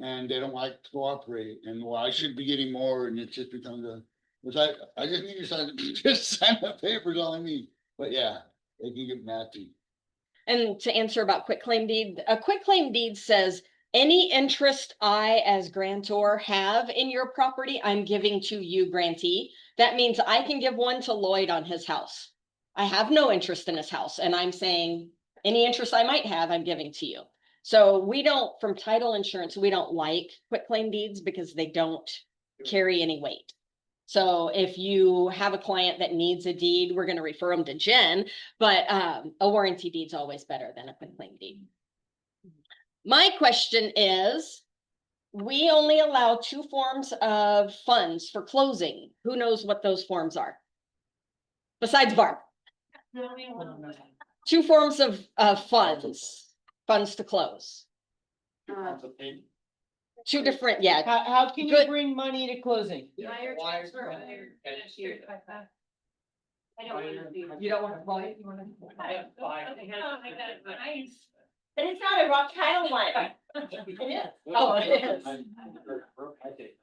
And they don't like to cooperate, and well, I should be getting more, and it just becomes which I just need to sign, just sign the papers, all I need. But yeah, they can get nasty. And to answer about quitclaim deed, a quitclaim deed says any interest I as grantor have in your property, I'm giving to you grantee. That means I can give one to Lloyd on his house. I have no interest in his house, and I'm saying any interest I might have, I'm giving to you. So we don't, from title insurance, we don't like quitclaim deeds because they don't carry any weight. So if you have a client that needs a deed, we're gonna refer them to Jen, but a warranty deed's always better than a quitclaim deed. My question is, we only allow 2 forms of funds for closing. Who knows what those forms are? Besides Barb, 2 forms of funds to close. 2 different, yeah. How can you Good. bring money to closing? Wire transfer. I don't want to. You don't want to buy it? You wanna- I have 5. Nice. But it's not a rock title one. It is. Oh, it is. I take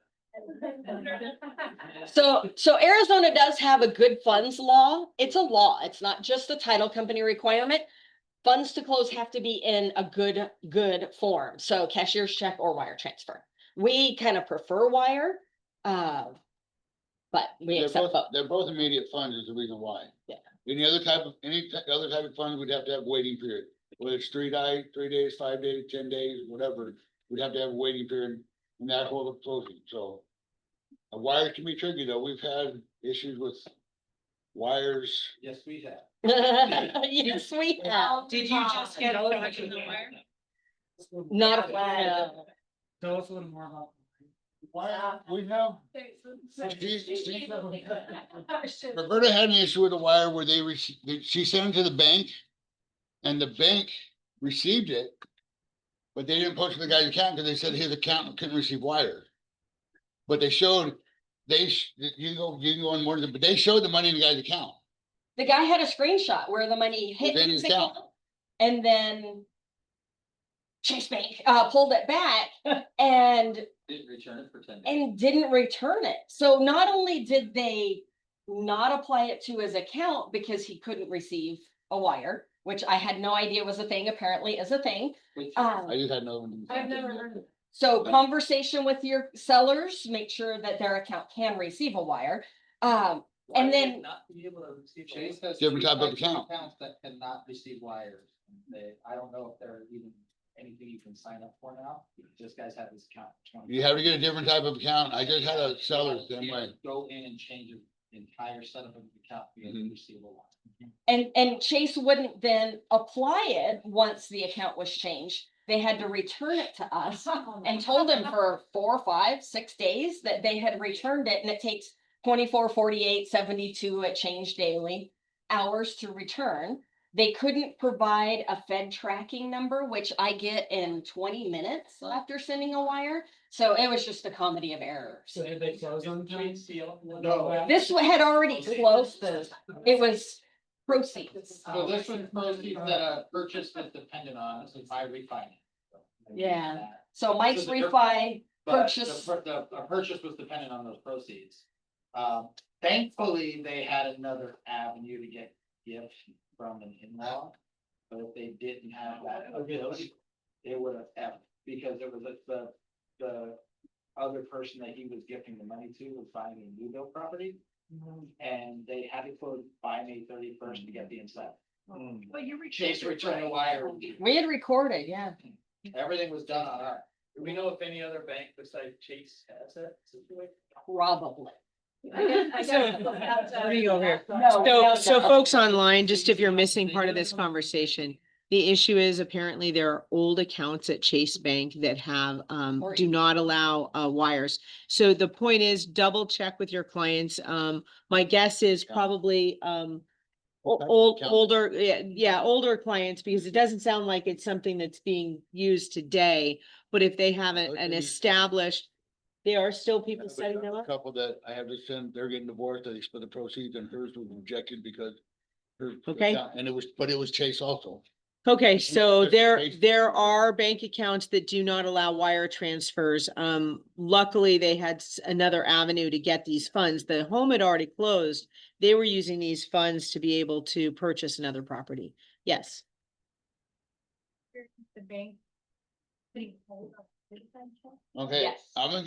So Arizona does have a good funds law. It's a law. It's not just a title company requirement. Funds to close have to be in a good form. So cashier's check or wire transfer. We kind of prefer wire. But we accept both. They're both immediate funds is the reason why. Yeah. Any other type of fund would have to have a waiting period, whether it's 3 days, 5 days, 10 days, whatever, we'd have to have a waiting period and that whole closing, so. A wire can be tricky though, we've had issues with wires. Yes, we have. Yes, we have. Did you just get a charge of the wire? Not a plan. Tell us a little more about. Wire, we have. Roberta had an issue with a wire where she sent it to the bank. And the bank received it. But they didn't post it to the guy's account because they said his account couldn't receive wire. But they showed, you can go on more than, but they showed the money in the guy's account. The guy had a screenshot where the money hit Within his his account. account. And then Chase Bank pulled it back and Didn't return it for 10 days. and didn't return it. So not only did they not apply it to his account because he couldn't receive a wire, which I had no idea was a thing, apparently is a thing. I just had no one. I've never heard of it. So conversation with your sellers, make sure that their account can receive a wire. And then Not be able to receive. Chase has Different three type of types account. Accounts that cannot receive wires. I don't know if there are even anything you can sign up for now. This guy's had this account. for 20 You have to get a different type of account. I just had a seller the same way. Go in and change the entire setup of the account to be able to receive a wire. and Chase wouldn't then apply it once the account was changed. They had to return it to us and told him for 4, 5, 6 days that they had returned it, and it takes 24, 48, 72, it changed daily hours to return. They couldn't provide a Fed tracking number, which I get in 20 minutes after sending a wire. So it was just a comedy of errors. So did they close on time? No. This had already closed. It was proceeds. So this was proceeds that a purchase was dependent on, so by refinance. Yeah. So Mike's So the- refi But Purchase. the purchase was dependent on those proceeds. Thankfully, they had another avenue to get gifts from an in-law. But if they didn't have that ability, it would have, because it was the other person that he was gifting the money to was buying a new build property. And they had to close by May 31st to get the incentive. But you Chase returned the wire. We had recorded, yeah. Everything was done on our. Do we know if any other bank besides Chase has that situation? Probably. Where do you go here? No, So no. folks online, just if you're missing part of this conversation, the issue is apparently there are old accounts at Chase Bank that have, do not allow, wires. So the point is double check with your clients. My guess is probably, older, older clients, because it doesn't sound like it's something that's being used today. But if they have an established, there are still people setting them up. Couple that I have to send, they're getting divorced, they split the proceeds and hers was rejected because. Hers, Okay. and it was Chase also. Okay, so there There- are bank accounts that do not allow wire transfers. Luckily, they had another avenue to get these funds. The home had already closed. They were using these funds to be able to purchase another property. Yes. The bank. Putting hold on citizenship. Okay, Yes. I was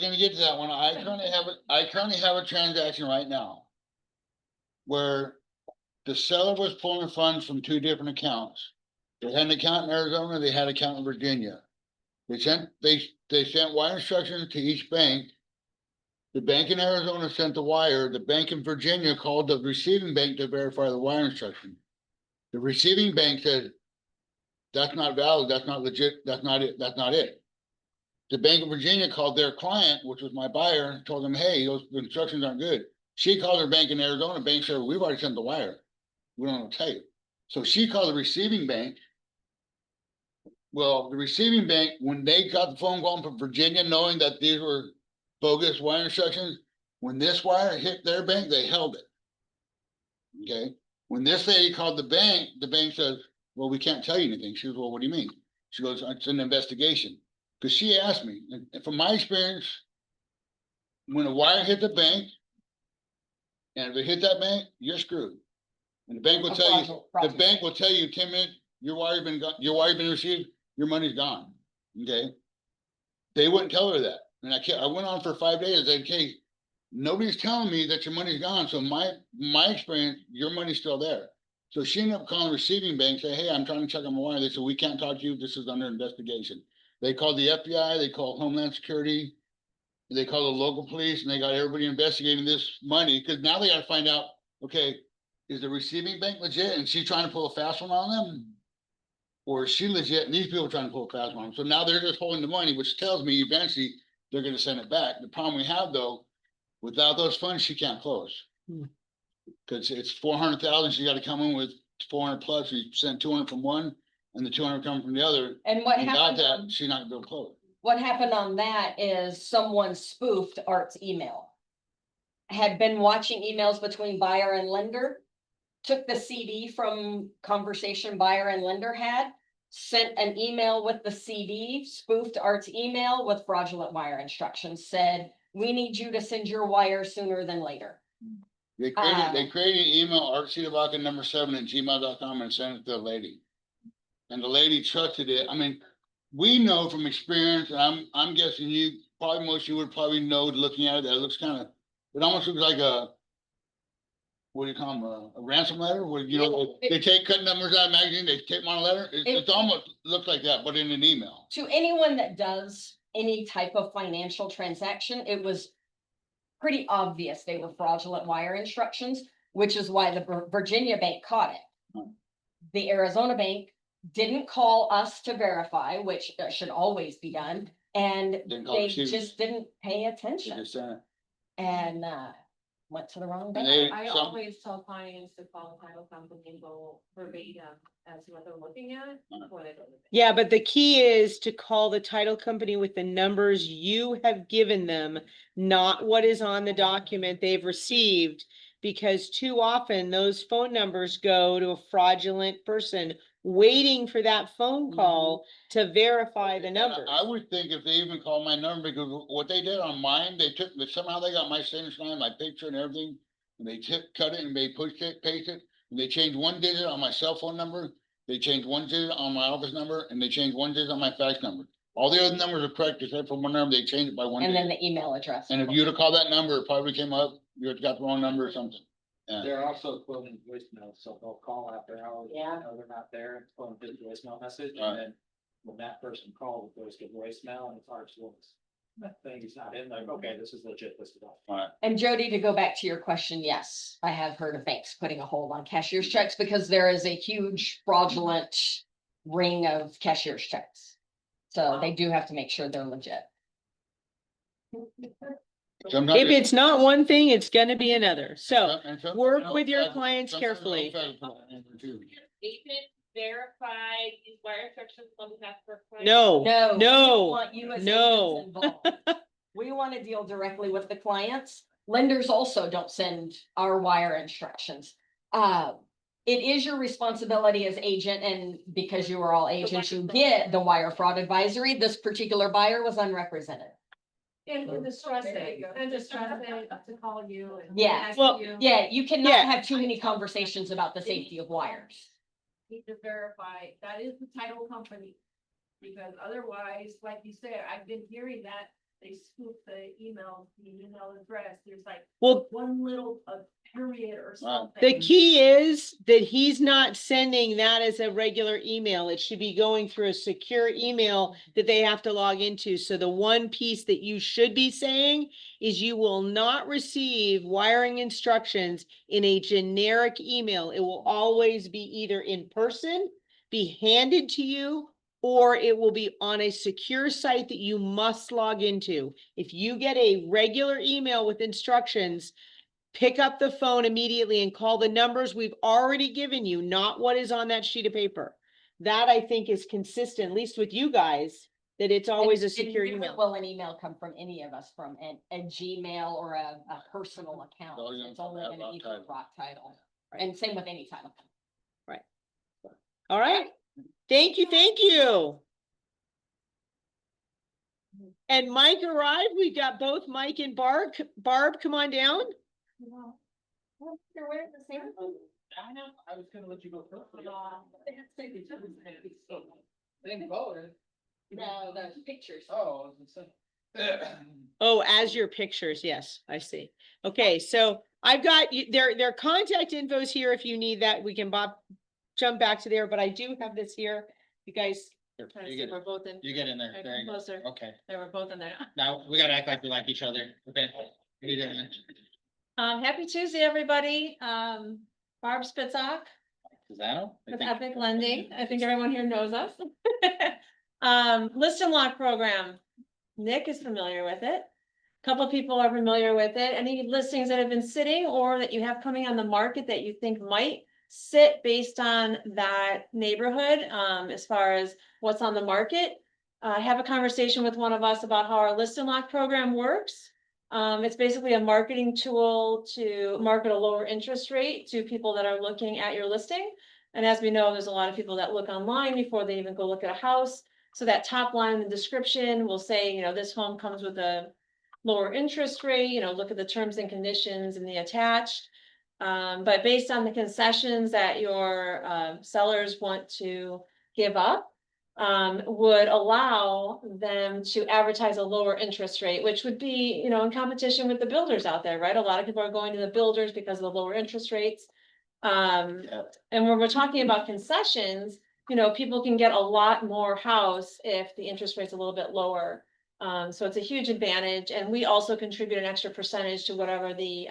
gonna get to that one. I currently have a transaction right now. Where the seller was pulling funds from two different accounts. They had an account in Arizona, they had an account in Virginia. They sent wire instructions to each bank. The bank in Arizona sent the wire, the bank in Virginia called the receiving bank to verify the wire instruction. The receiving bank said, that's not valid, that's not legit, that's not it. The Bank of Virginia called their client, which was my buyer, and told them, hey, those instructions aren't good. She called her bank in Arizona, bank said, we've already sent the wire. We don't know what to tell you. So she called the receiving bank. Well, the receiving bank, when they got the phone call from Virginia, knowing that these were bogus wire instructions, when this wire hit their bank, they held it. Okay, when this lady called the bank says, well, we can't tell you anything. She goes, well, what do you mean? She goes, it's an investigation. Because she asked me, and from my experience, when a wire hit the bank, and if it hit that bank, you're screwed. And the bank will tell you, 10 minutes, your wire been received, your money's gone. Okay. They wouldn't tell her that. And I went on for 5 days. I said, okay, nobody's telling me that your money's gone. So my experience, your money's still there. So she ended up calling the receiving bank, say, hey, I'm trying to check on my wire. They said, we can't talk to you. This is under investigation. They called the FBI, they called Homeland Security, they called the local police, and they got everybody investigating this money, because now they gotta find out, okay, is the receiving bank legit and she trying to pull a fast one on them? Or is she legit and these people are trying to pull a fast one on them? So now they're just holding the money, which tells me eventually they're gonna send it back. The problem we have though, without those funds, she can't close. Cause it's 400,000, she gotta come in with 400 plus, you send 200 from one and the 200 coming from the other. And what Without happened, that, she's not gonna be able to close. what happened on that is someone spoofed Art's email. Had been watching emails between buyer and lender, took the CD from conversation buyer and lender had, sent an email with the CD, spoofed Art's email with fraudulent wire instructions, said, we need you to send your wire sooner than later. They created an email, artcedarbach7@gmail.com and sent it to the lady. And the lady trusted it. I mean, we know from experience, and I'm guessing most of you would probably know looking at it, that it looks kind of, it almost looks like what do you call them, a ransom letter, where, you know, they take cut numbers out of magazine, they take them on a letter. It almost looks like that, but in an email. To anyone that does any type of financial transaction, it was pretty obvious they were fraudulent wire instructions, which is why the Virginia bank caught it. The Arizona bank didn't call us to verify, which should always be done, and Didn't call they the just didn't pay They attention just sent it. and went to the wrong And bank. they- I some- always tell clients to call the title company and go verbatim as to what they're looking at before they go to the bank. Yeah, but the key is to call the title company with the numbers you have given them, not what is on the document they've received. Because too often those phone numbers go to a fraudulent person waiting for that phone call to verify the And numbers. I would think if they even call my number, because what they did on mine, somehow they got my signature line, my picture and everything. And they cut it and they pushed it, pasted, and they changed one digit on my cell phone number. They changed one digit on my office number, and they changed one digit on my fax number. All the other numbers are correct, except for one number, they changed it by one And then digit. the email address. And if you'd have called that number, it probably came up, you had got the wrong number or something. Yeah. They're also quoting voicemail, so they'll call after hours, Yeah. know they're not there, and phone his voicemail message, Right. and then when that person calls, it goes to voicemail, and it's our voice. That thing is not in, like, okay, this is legit, this is all. Right. And Jody, to go back to your question, yes, I have heard of banks putting a hold on cashier's checks because there is a huge fraudulent ring of cashier's checks. So they do have to make sure they're legit. Sometimes If it's not one thing, it's gonna be another. So and some- work with your sometimes- clients sometimes carefully. they'll put it in there too. Agent verify these wire instructions on behalf of our client? No, No. we don't no, want you as no. agents involved. We want to deal directly with the clients. Lenders also don't send our wire instructions. It is your responsibility as agent, and because you are all agents, you get the wire fraud advisory. This particular buyer was unrepresented. And distressing, and distressing to call you and. Yeah. ask Well, you. Yeah, you cannot Yeah. have too many conversations about the safety of wires. Need to verify, that is the title company. Because otherwise, like you said, I've been hearing that, they scoop the email address, there's like Well, one little, period or something. the key is that he's not sending that as a regular email. It should be going through a secure email that they have to log into. So the one piece that you should be saying is you will not receive wiring instructions in a generic email. It will always be either in person, be handed to you, or it will be on a secure site that you must log into. If you get a regular email with instructions, pick up the phone immediately and call the numbers we've already given you, not what is on that sheet of paper. That I think is consistent, at least with you guys, that it's always a And secure never email. Will an email come from any of us from a Gmail or a personal account? Oh, yeah, It's only that gonna rock be the title. rock title. And same with any title. All right. Thank you, thank you. And Mike arrived. We got both Mike and Barb. Barb, come on down. They're wearing the same. I know, I was gonna let you go first. Same color. No, the pictures. Oh, I was gonna say. Oh, as your pictures. Yes, I see. Okay, so I've got their contact infos here. If you need that, we can jump back to there, but I do have this here. You guys. You get, We're both in. you get in there. Okay, There you go. closer. Okay, They were both in there. now we gotta act like we like each other. Okay. You doing it? Happy Tuesday, everybody. Barb Spitzak Susanna? I with think- Epic Lending. I think everyone here knows us. List and lock program. Nick is familiar with it. Couple of people are familiar with it. Any listings that have been sitting or that you have coming on the market that you think might sit based on that neighborhood, as far as what's on the market. Have a conversation with one of us about how our list and lock program works. It's basically a marketing tool to market a lower interest rate to people that are looking at your listing. And as we know, there's a lot of people that look online before they even go look at a house. So that top line in the description will say, you know, this home comes with a lower interest rate, you know, look at the terms and conditions in the attached. But based on the concessions that your sellers want to give up, would allow them to advertise a lower interest rate, which would be, you know, in competition with the builders out there, right? A lot of people are going to the builders because of the lower interest rates. And when we're talking about concessions, you know, people can get a lot more house if the interest rate's a little bit lower. So it's a huge advantage, and we also contribute an extra percentage to whatever the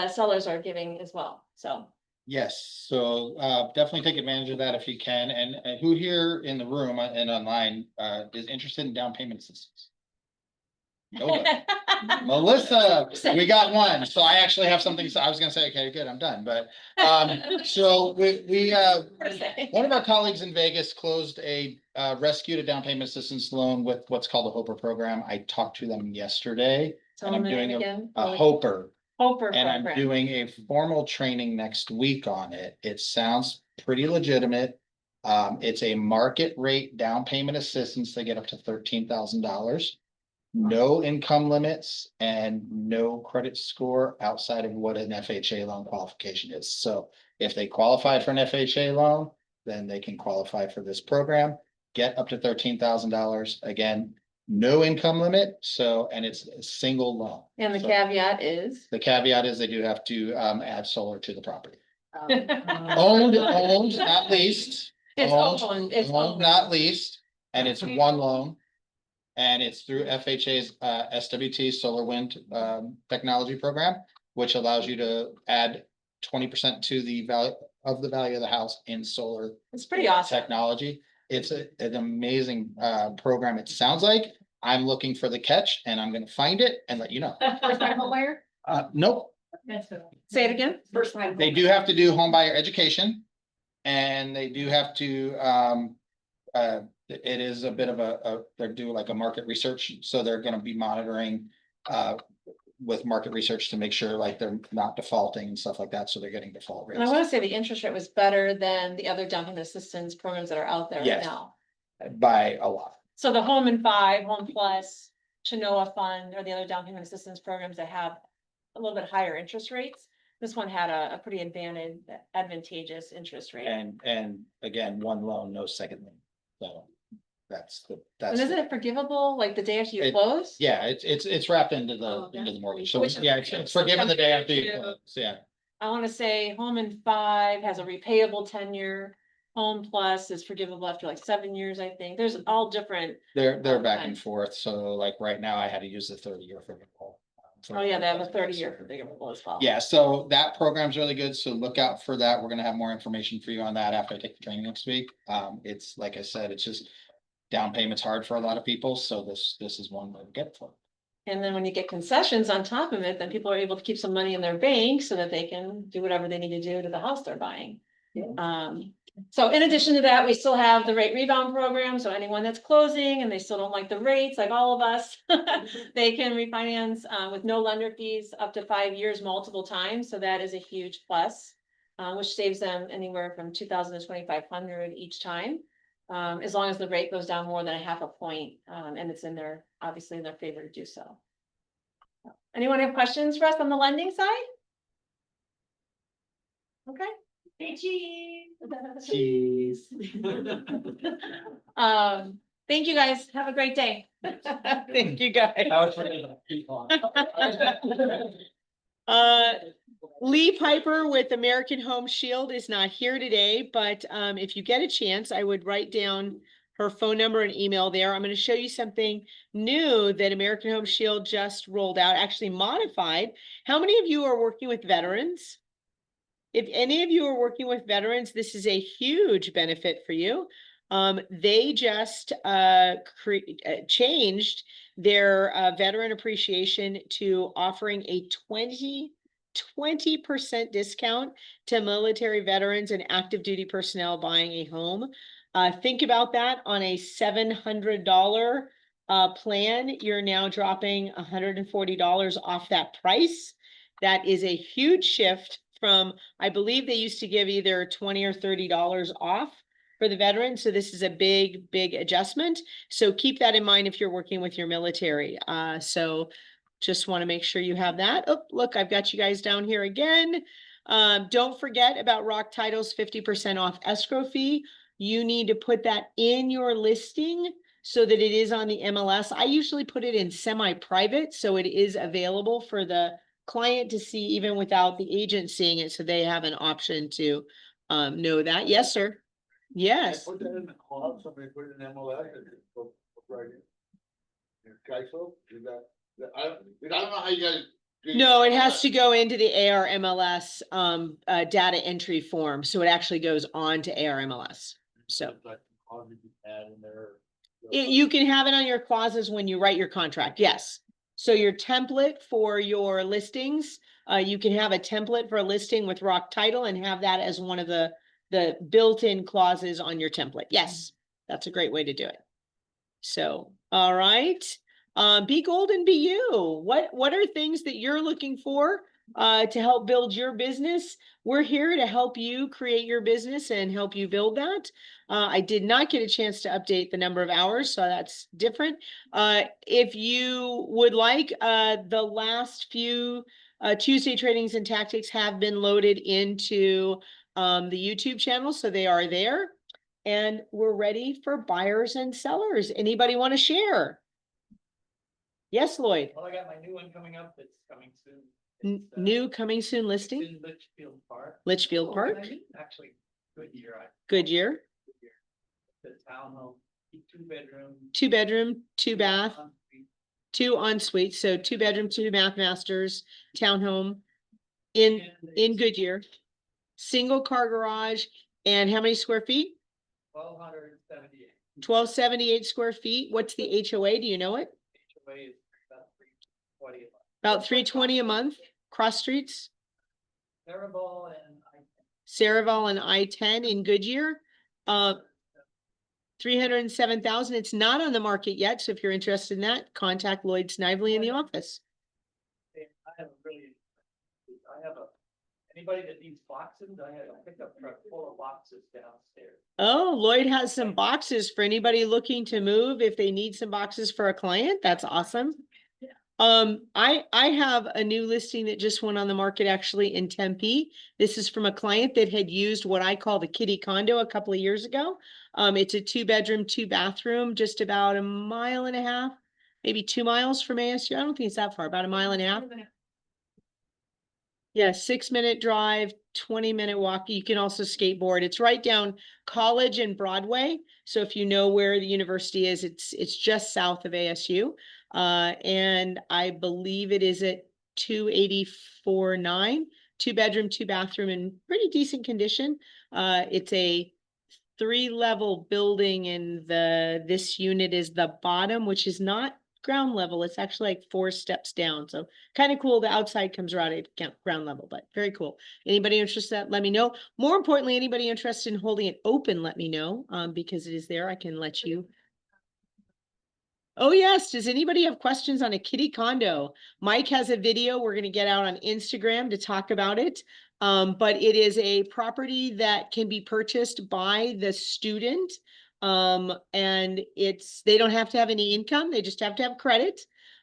sellers are giving as well, so. Yes, so definitely take advantage of that if you can. And who here in the room and online is interested in down payment assistance? Nobody. Melissa, we got one. So I actually have something. So I was gonna say, okay, good, I'm done. But so we one of our colleagues in Vegas closed rescued a down payment assistance loan with what's called a Hoper program. I talked to them yesterday. Tell And I'm them the doing name again. a Hoper. Hoper And I'm program. doing a formal training next week on it. It sounds pretty legitimate. It's a market rate down payment assistance. They get up to $13,000. No income limits and no credit score outside of what an FHA loan qualification is. So if they qualify for an FHA loan, then they can qualify for this program, get up to $13,000. Again, no income limit, so, and it's a single loan. And the So caveat is. the caveat is they do have to add solar to the property. It's Owned, not leased. owned, it's owned. Not leased, and it's one loan. And it's through FHA's SWT Solar Wind Technology Program, which allows you to add 20% to the value of the house in solar It's pretty awesome. technology. It's an amazing program. It sounds like. I'm looking for the catch and I'm gonna find it and let you know. First time homebuyer? Nope, Say it again. First time. they do have to do home buyer education. And they do have to, it is a bit of they're doing like a market research, so they're gonna be monitoring. With market research to make sure like they're not defaulting and stuff like that, so they're getting default And I rates want to say the interest rate was better than the other down payment assistance programs that are out there right Yes. now. by a lot. So the Home and Five, Home Plus, Chenoa Fund, or the other down payment assistance programs that have a little bit higher interest rates. This one had a pretty advantageous interest rate. And again, one loan, no second lien, so And that's. isn't it forgivable like the day after you It- close? Yeah, it's wrapped into Oh, the that's mortgage, so Which is yeah, great. it's forgiven the day after you Yeah. close, yeah. I want to say Home and Five has a repayable tenure. Home Plus is forgivable after like 7 years, I think. There's all different. They're back Okay. and forth, so like right now I had to use the 30-year forgivable. Oh, yeah, they have a 30-year forgivable as well. Yeah, so that program's really good, so look out for that. We're gonna have more information for you on that after I take the training next week. It's like I said, it's just down payment's hard for a lot of people, so this is one way to get it for. And then when you get concessions on top of it, then people are able to keep some money in their bank so that they can do whatever they need to do to the house they're buying. So in addition to that, we still have the rate rebound program. So anyone that's closing and they still don't like the rates, like all of us, they can refinance with no lender fees up to 5 years, multiple times. So that is a huge plus, which saves them anywhere from $2,000 to $2,500 each time. As long as the rate goes down more than a half a point, and it's obviously in their favor to do so. Anyone have questions for us on the lending side? Okay. Hey, cheese. Cheese. Thank you guys. Have a great day. Thank you, guys. Lee Piper with American Home Shield is not here today, but if you get a chance, I would write down her phone number and email there. I'm going to show you something new that American Home Shield just rolled out, actually modified. How many of you are working with veterans? If any of you are working with veterans, this is a huge benefit for you. They just changed their veteran appreciation to offering a 20% discount to military veterans and active duty personnel buying a home. Think about that on a $700 plan. You're now dropping $140 off that price. That is a huge shift from, I believe they used to give either $20 or $30 off for the veterans. So this is a big adjustment. So keep that in mind if you're working with your military. So just want to make sure you have that. Oh, look, I've got you guys down here again. Don't forget about Rock Title's 50% off escrow fee. You need to put that in your listing so that it is on the MLS. I usually put it in semi-private, so it is available for the client to see even without the agent seeing it, so they have an option to know that. Yes, sir. Yes. Put that in the club, somebody put it in MLS. Right in. Kaisel, is that, I don't know how you guys. do No, it has that. to go into the ARMLS data entry form, so it actually goes on to ARMLS. So Like, clause you can add in there. you can have it on your clauses when you write your contract, yes. So your template for your listings, you can have a template for a listing with Rock Title and have that as one of the built-in clauses on your template. Yes, that's a great way to do it. So, all right. Be golden, be you. What are things that you're looking for to help build your business. We're here to help you create your business and help you build that. I did not get a chance to update the number of hours, so that's different. If you would like, the last few Tuesday trainings and tactics have been loaded into the YouTube channel, so they are there. And we're ready for buyers and sellers. Anybody want to share? Yes, Lloyd. Well, I got my new one coming up that's coming soon. It's, New coming soon it's listing, in Litchfield Park. Litchfield Oh, Park, I mean, actually, Goodyear. Goodyear, Goodyear. The townhome, 2 bedroom. 2 bedroom, 2 bath, ensuite. 2 ensuite, so 2 bedroom, 2 bath masters, townhome in And in it's Goodyear. Single car garage, and how many square feet? 1,278. 1278 square feet. What's the HOA? Do you know it? HOA is about 320 a month. About 320 a month, cross streets, Terrible and I. Saraval and I-10 in Goodyear. 307,000. It's not on the market yet, so if you're interested in that, contact Lloyd Snively in the office. I have a really, anybody that needs boxes, I have a pickup truck full of boxes downstairs. Oh, Lloyd has some boxes for anybody looking to move. If they need some boxes for a client, that's awesome. I have a new listing that just went on the market actually in Tempe. This is from a client that had used what I call the kitty condo a couple of years ago. It's a 2 bedroom, 2 bathroom, just about a mile and a half, maybe 2 miles from ASU. I don't think it's that far, about a mile and a half. Yeah, 6 minute drive, 20 minute walk. You can also skateboard. It's right down College and Broadway. So if you know where the university is, it's just south of ASU. And I believe it is at 284.9, 2 bedroom, 2 bathroom in pretty decent condition. It's a 3 level building, and this unit is the bottom, which is not ground level. It's actually like 4 steps down. So kind of cool. The outside comes right at ground level, but very cool. Anybody interested, let me know. More importantly, anybody interested in holding it open, let me know, because it is there. I can let you. Oh yes, does anybody have questions on a kitty condo? Mike has a video we're gonna get out on Instagram to talk about it. But it is a property that can be purchased by the student. And they don't have to have any income, they just have to have credit.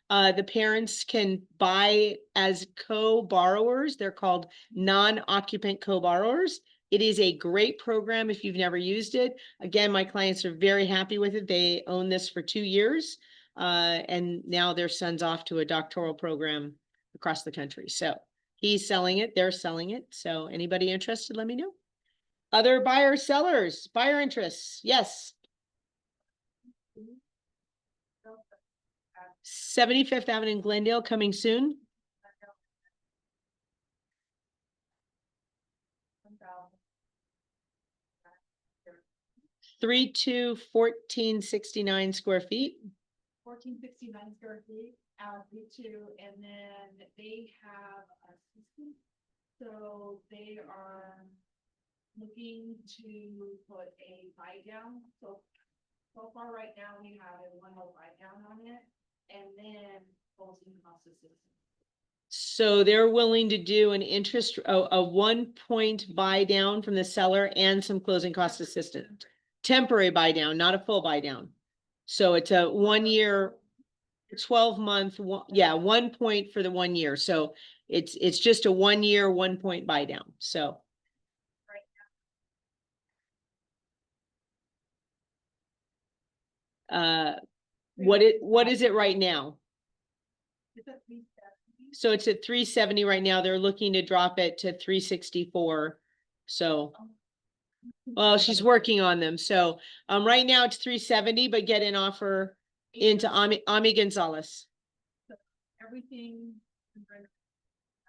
The parents can buy as co-borrowers. They're called non-occupant co-borrowers. It is a great program if you've never used it. Again, my clients are very happy with it. They own this for 2 years. And now their son's off to a doctoral program across the country. So he's selling it, they're selling it. So anybody interested, let me know. Other buyers, sellers, buyer interests, yes. 75th Avenue in Glendale coming soon. Three to 1469 square feet. 1469 square feet, B2, and then they have a system. So they are looking to put a buy down. So far right now we have a 1 buy down on it, and then closing cost assistance. So they're willing to do an interest, a 1 point buy down from the seller and some closing cost assistance. Temporary buy down, not a full buy down. So it's a 1 year, 12-month, 1 point for the 1 year. So it's just a 1 year, 1 point buy down. So. What is it right now? So it's at 370 right now. They're looking to drop it to 364. So, well, she's working on them. So, right now it's 370, but get an offer into Ami Gonzalez. Everything.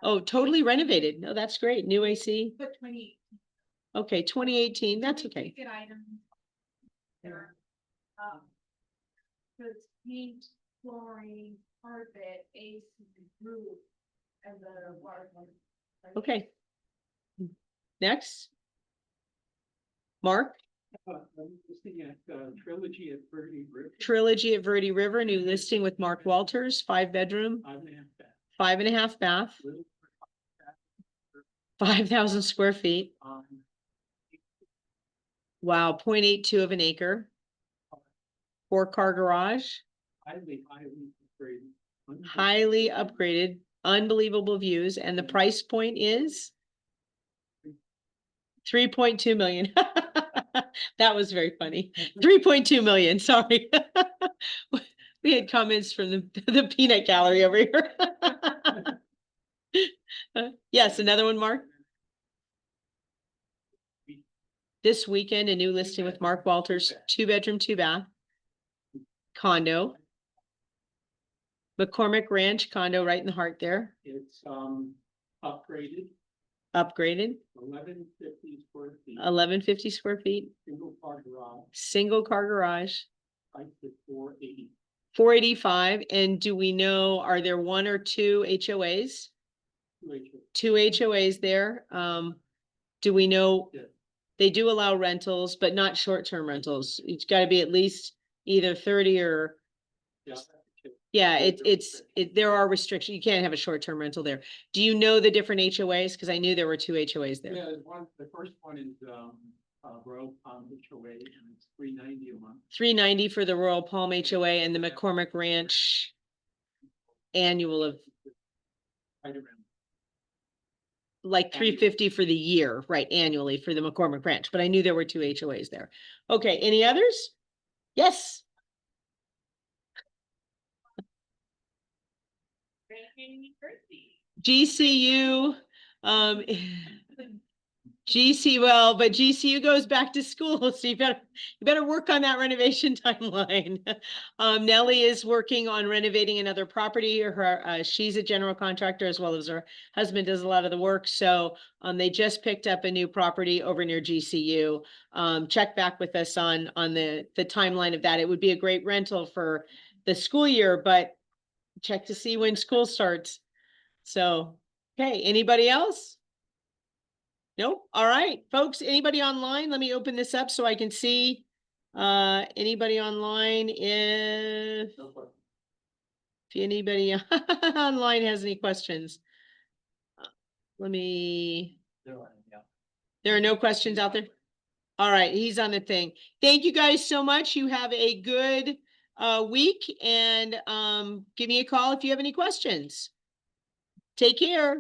Oh, totally renovated. No, that's great. New AC. But 2018. Okay, 2018. That's okay. Ticket items. There. So it's paint, flooring, carpet, AC, roof, and the water. Okay. Next. Mark. I'm just thinking of Trilogy at Verde River. Trilogy at Verde River, new listing with Mark Walters, 5 bedroom, 5.5 bath. 5.5 bath. 5,000 square feet. Wow, 0.82 of an acre. 4-car garage, Highly upgraded. highly upgraded, unbelievable views, and the price point is 3.2 million. That was very funny. 3.2 million, sorry. We had comments from the peanut gallery over here. Yes, another one, Mark. This weekend, a new listing with Mark Walters, 2-bedroom, 2-bath. Condo. McCormick Ranch condo right in the heart there, It's, upgraded, upgraded, 1150 square feet, 1150 square feet, single car garage, single car garage, price is 480. 485. And do we know, are there 1 or 2 HOAs? 2 HOAs there. Do we know? Yeah. They do allow rentals, but not short-term rentals. It's gotta be at least either 30 or, Yeah. there are restrictions. You can't have a short-term rental there. Do you know the different HOAs? Cause I knew there were 2 HOAs there. Yeah, the first one is, Royal Palm HOA, and it's 390 a month. 390 for the Royal Palm HOA and the McCormick Ranch annual of Right around. like 350 for the year, right, annually for the McCormick Ranch, but I knew there were 2 HOAs there. Okay, any others? Yes, Grand Canyon University. GCU, well, but GCU goes back to school, so you better work on that renovation timeline. Nellie is working on renovating another property. She's a general contractor as well as her husband does a lot of the work. So they just picked up a new property over near GCU. Check back with us on the timeline of that. It would be a great rental for the school year, but check to see when school starts. So, okay, anybody else? Nope. All right, folks, anybody online? Let me open this up so I can see. Anybody online if anybody online has any questions. Let me, there are no questions out there? All right, he's on the thing. Thank you guys so much. You have a good week and give me a call if you have any questions. Take care.